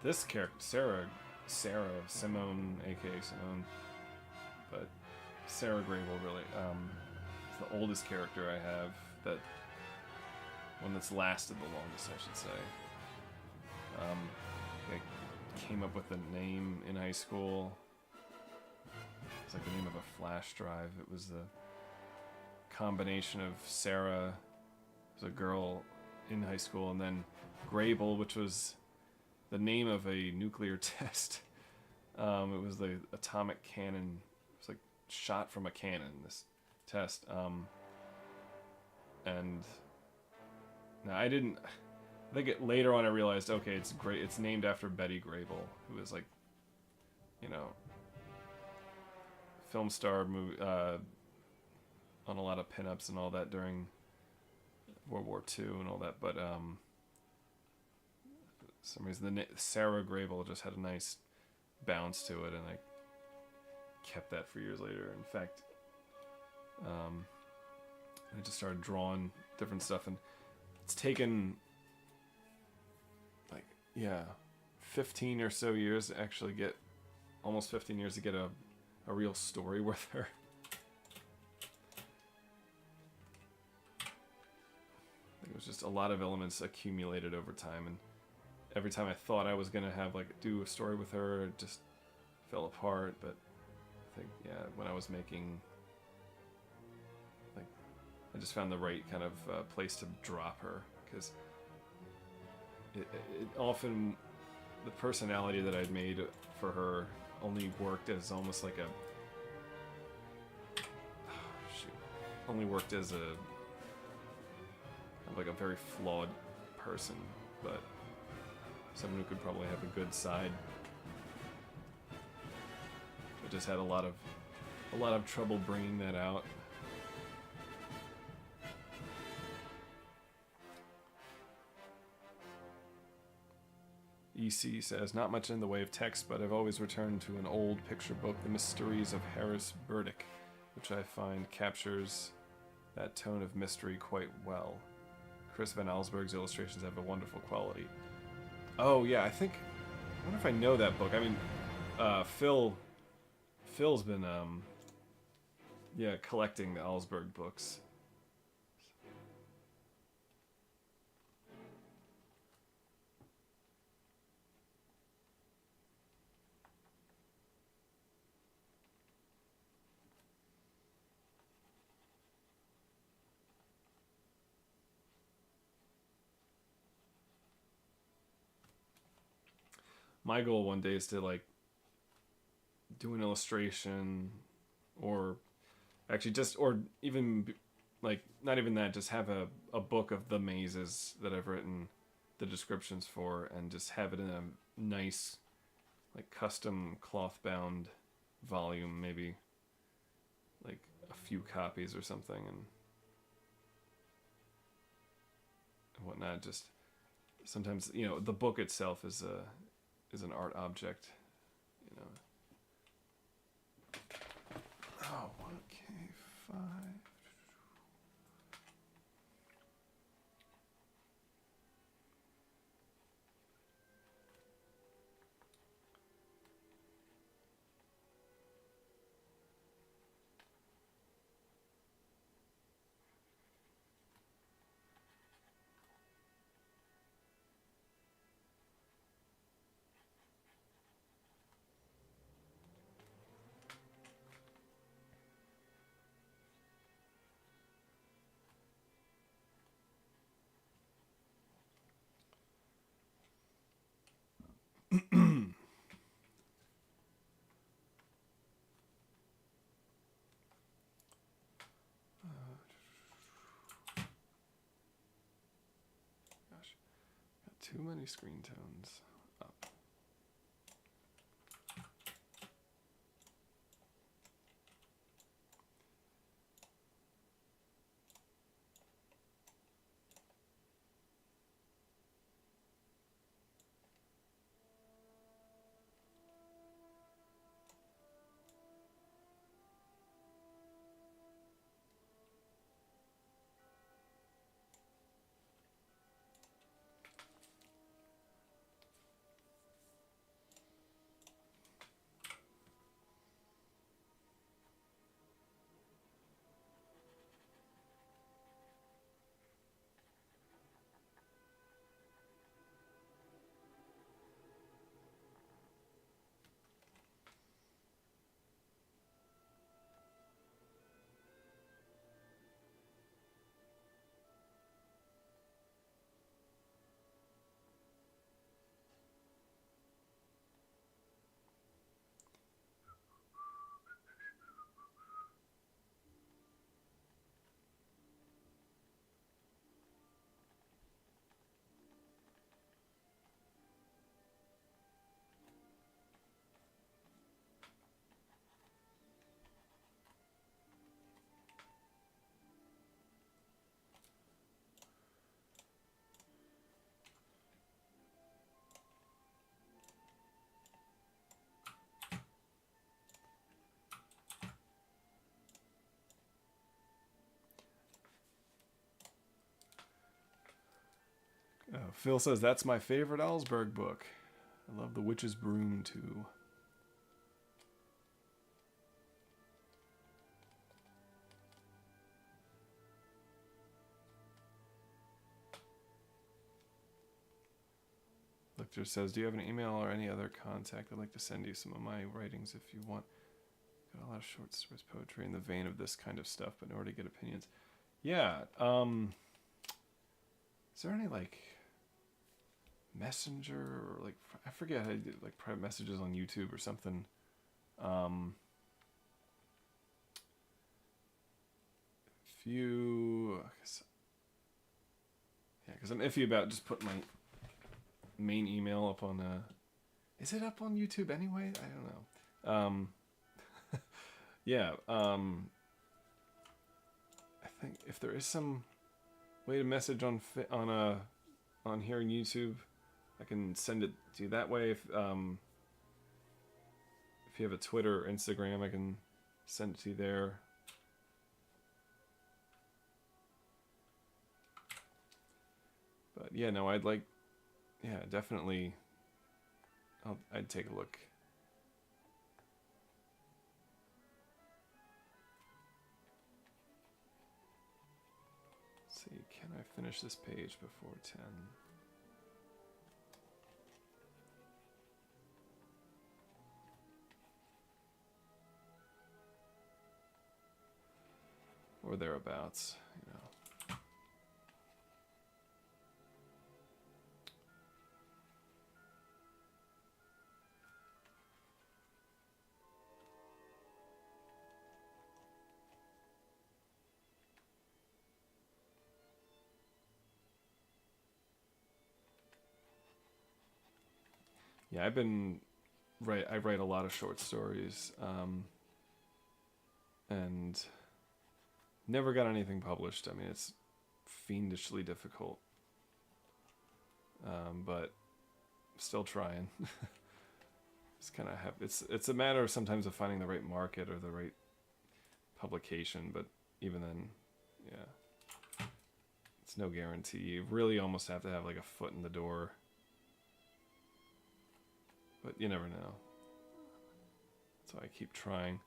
This character, Sarah, Simone, aka Simone, but Sarah Grable really, is the oldest character I have, that one that's lasted the longest, I should say. I came up with the name in high school. It's like the name of a flash drive. It was the combination of Sarah, was a girl in high school, and then Grable, which was the name of a nuclear test. It was the atomic cannon. It was like shot from a cannon, this test. And now I think later on I realized, okay, it's great. It's named after Betty Grable, who was like, you know, film star on a lot of pinups and all that during World War II and all that. But for some reason, Sarah Grable just had a nice bounce to it, and I kept that for years later. In fact, I just started drawing different stuff, and it's taken like 15 or so years to actually get, almost 15 years to get a real story with her. It was just a lot of elements accumulated over time, and every time I thought I was gonna have do a story with her, it just fell apart. But I think when I was making, I just found the right kind of place to drop her, because it often, the personality that I'd made for her only worked as almost like only worked as a very flawed person, but someone who could probably have a good side. I just had a lot of trouble bringing that out. EC says, not much in the way of text, but I've always returned to an old picture book, The Mysteries of Harris Burdick, which I find captures that tone of mystery quite well. Chris Van Allsburg's illustrations have a wonderful quality. Oh yeah, I wonder if I know that book. I mean, Phil's been collecting the Allsburg books. My goal one day is to do an illustration, or actually or even not even that, just have a book of the mazes that I've written the descriptions for, and just have it in a nice custom cloth bound volume, maybe a few copies or something, and whatnot. Just sometimes the book itself is an art object, Oh, 1K5. Too many screen tones up. Phil says, that's my favorite Ellsberg book. I love The Witch's Broom, too. Lictor says, do you have an email or any other contact? I'd like to send you some of my writings if you want. Got a lot of short stories, poetry in the vein of this kind of stuff, but in order to get opinions. Yeah, is there any, like, messenger or, like, I forget how you do, like, private messages on YouTube or something. If you, yeah, because I'm iffy about just putting my main email up on, is it up on YouTube anyway? I don't know. Yeah, I think if there is some way to message on here on YouTube, I can send it to you that way. If you have a Twitter or Instagram, I can send it to you there. But yeah, no, I'd like, yeah, definitely. I'd take a look. Let's see, can I finish this page before 10? Or thereabouts, you know. Yeah, I write a lot of short stories, and never got anything published. I mean, it's fiendishly difficult, but still trying. It's kind of it's a matter of sometimes of finding the right market or the right publication, but even then, yeah, it's no guarantee. You really almost have to have like a foot in the door. But you never know. So I keep trying.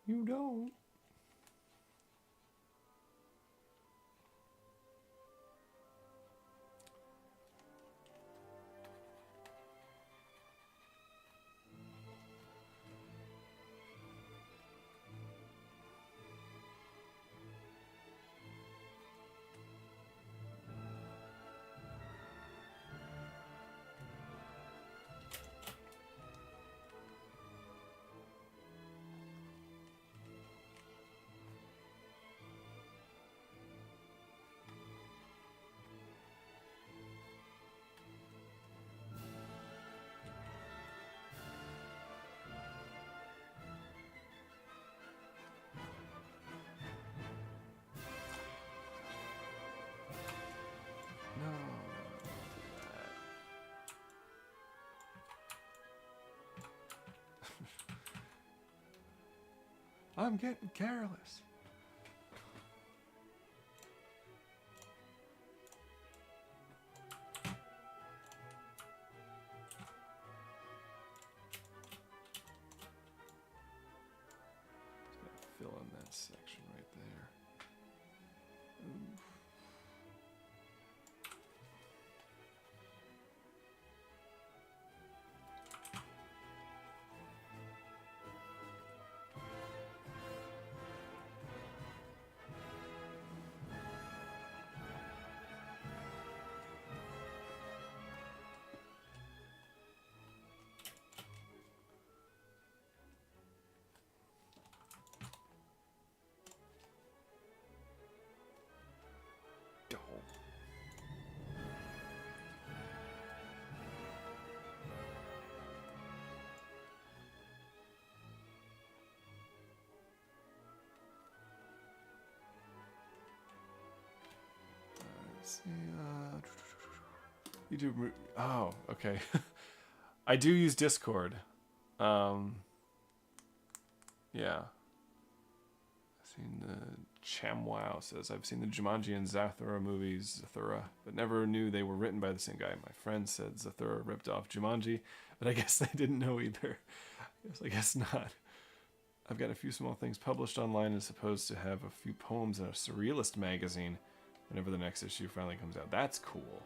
You don't. I'm getting careless. Fill in that section right there. Oof. See, YouTube. Oh, okay. I do use Discord. Yeah. I've seen the ChamWow says I've seen the Jumanji and Zathura movies, Zathura, but never knew they were written by the same guy. My friend said Zathura ripped off Jumanji, but I guess they didn't know either. I guess not. I've got a few small things published online and supposed to have a few poems in a surrealist magazine whenever the next issue finally comes out. That's cool.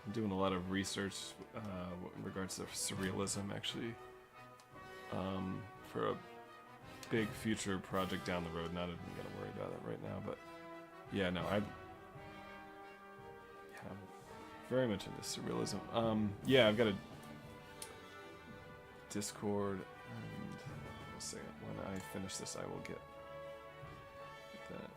I'm doing a lot of research in regards to surrealism, actually, for a big future project down the road. Not even gonna worry about it right now, but yeah, no, I'm very much into surrealism. Yeah, I've got a Discord, and I'll say when I finish this, I will get that.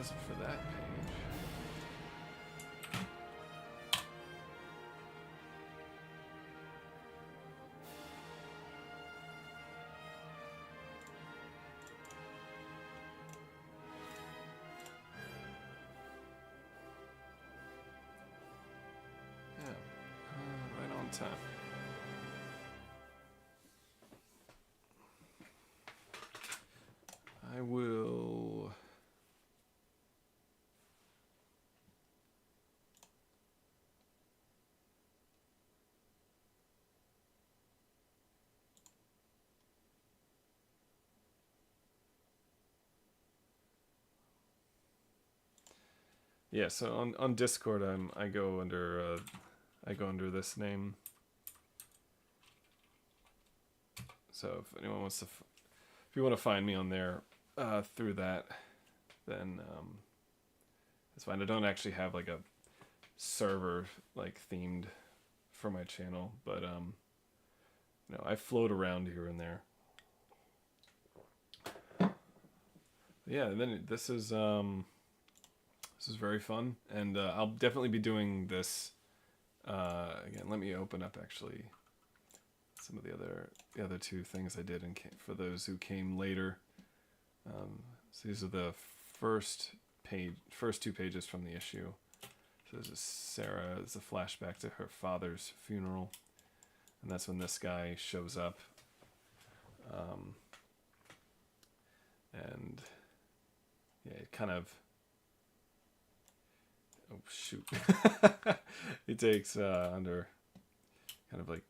does it for that page. Yeah, right on time. I will. Yeah, so on Discord, I go under this name. So if anyone wants to, if you want to find me on there through that, then it's fine. I don't actually have like a server like themed for my channel, but I float around here and there. Yeah, and then this is very fun, and I'll definitely be doing this again. Let me open up actually some of the other two things I did, and for those who came later. So these are the first two pages from the issue. So this is Sarah. It's a flashback to her father's funeral, and that's when this guy shows up. And yeah, it kind of. Oh shoot! He takes under, kind of like,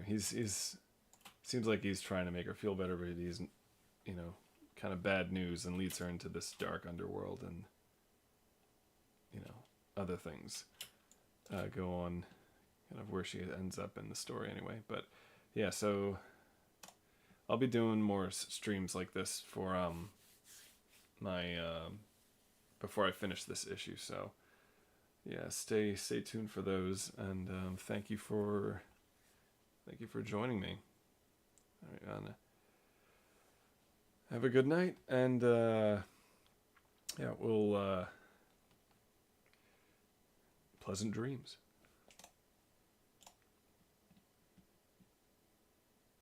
he's seems like he's trying to make her feel better, but he's, kind of bad news, and leads her into this dark underworld, and other things go on, kind of where she ends up in the story anyway. But yeah, so I'll be doing more streams like this for my before I finish this issue. So yeah, stay tuned for those, and thank you for joining me. All right, Anna. Have a good night, and we'll pleasant dreams.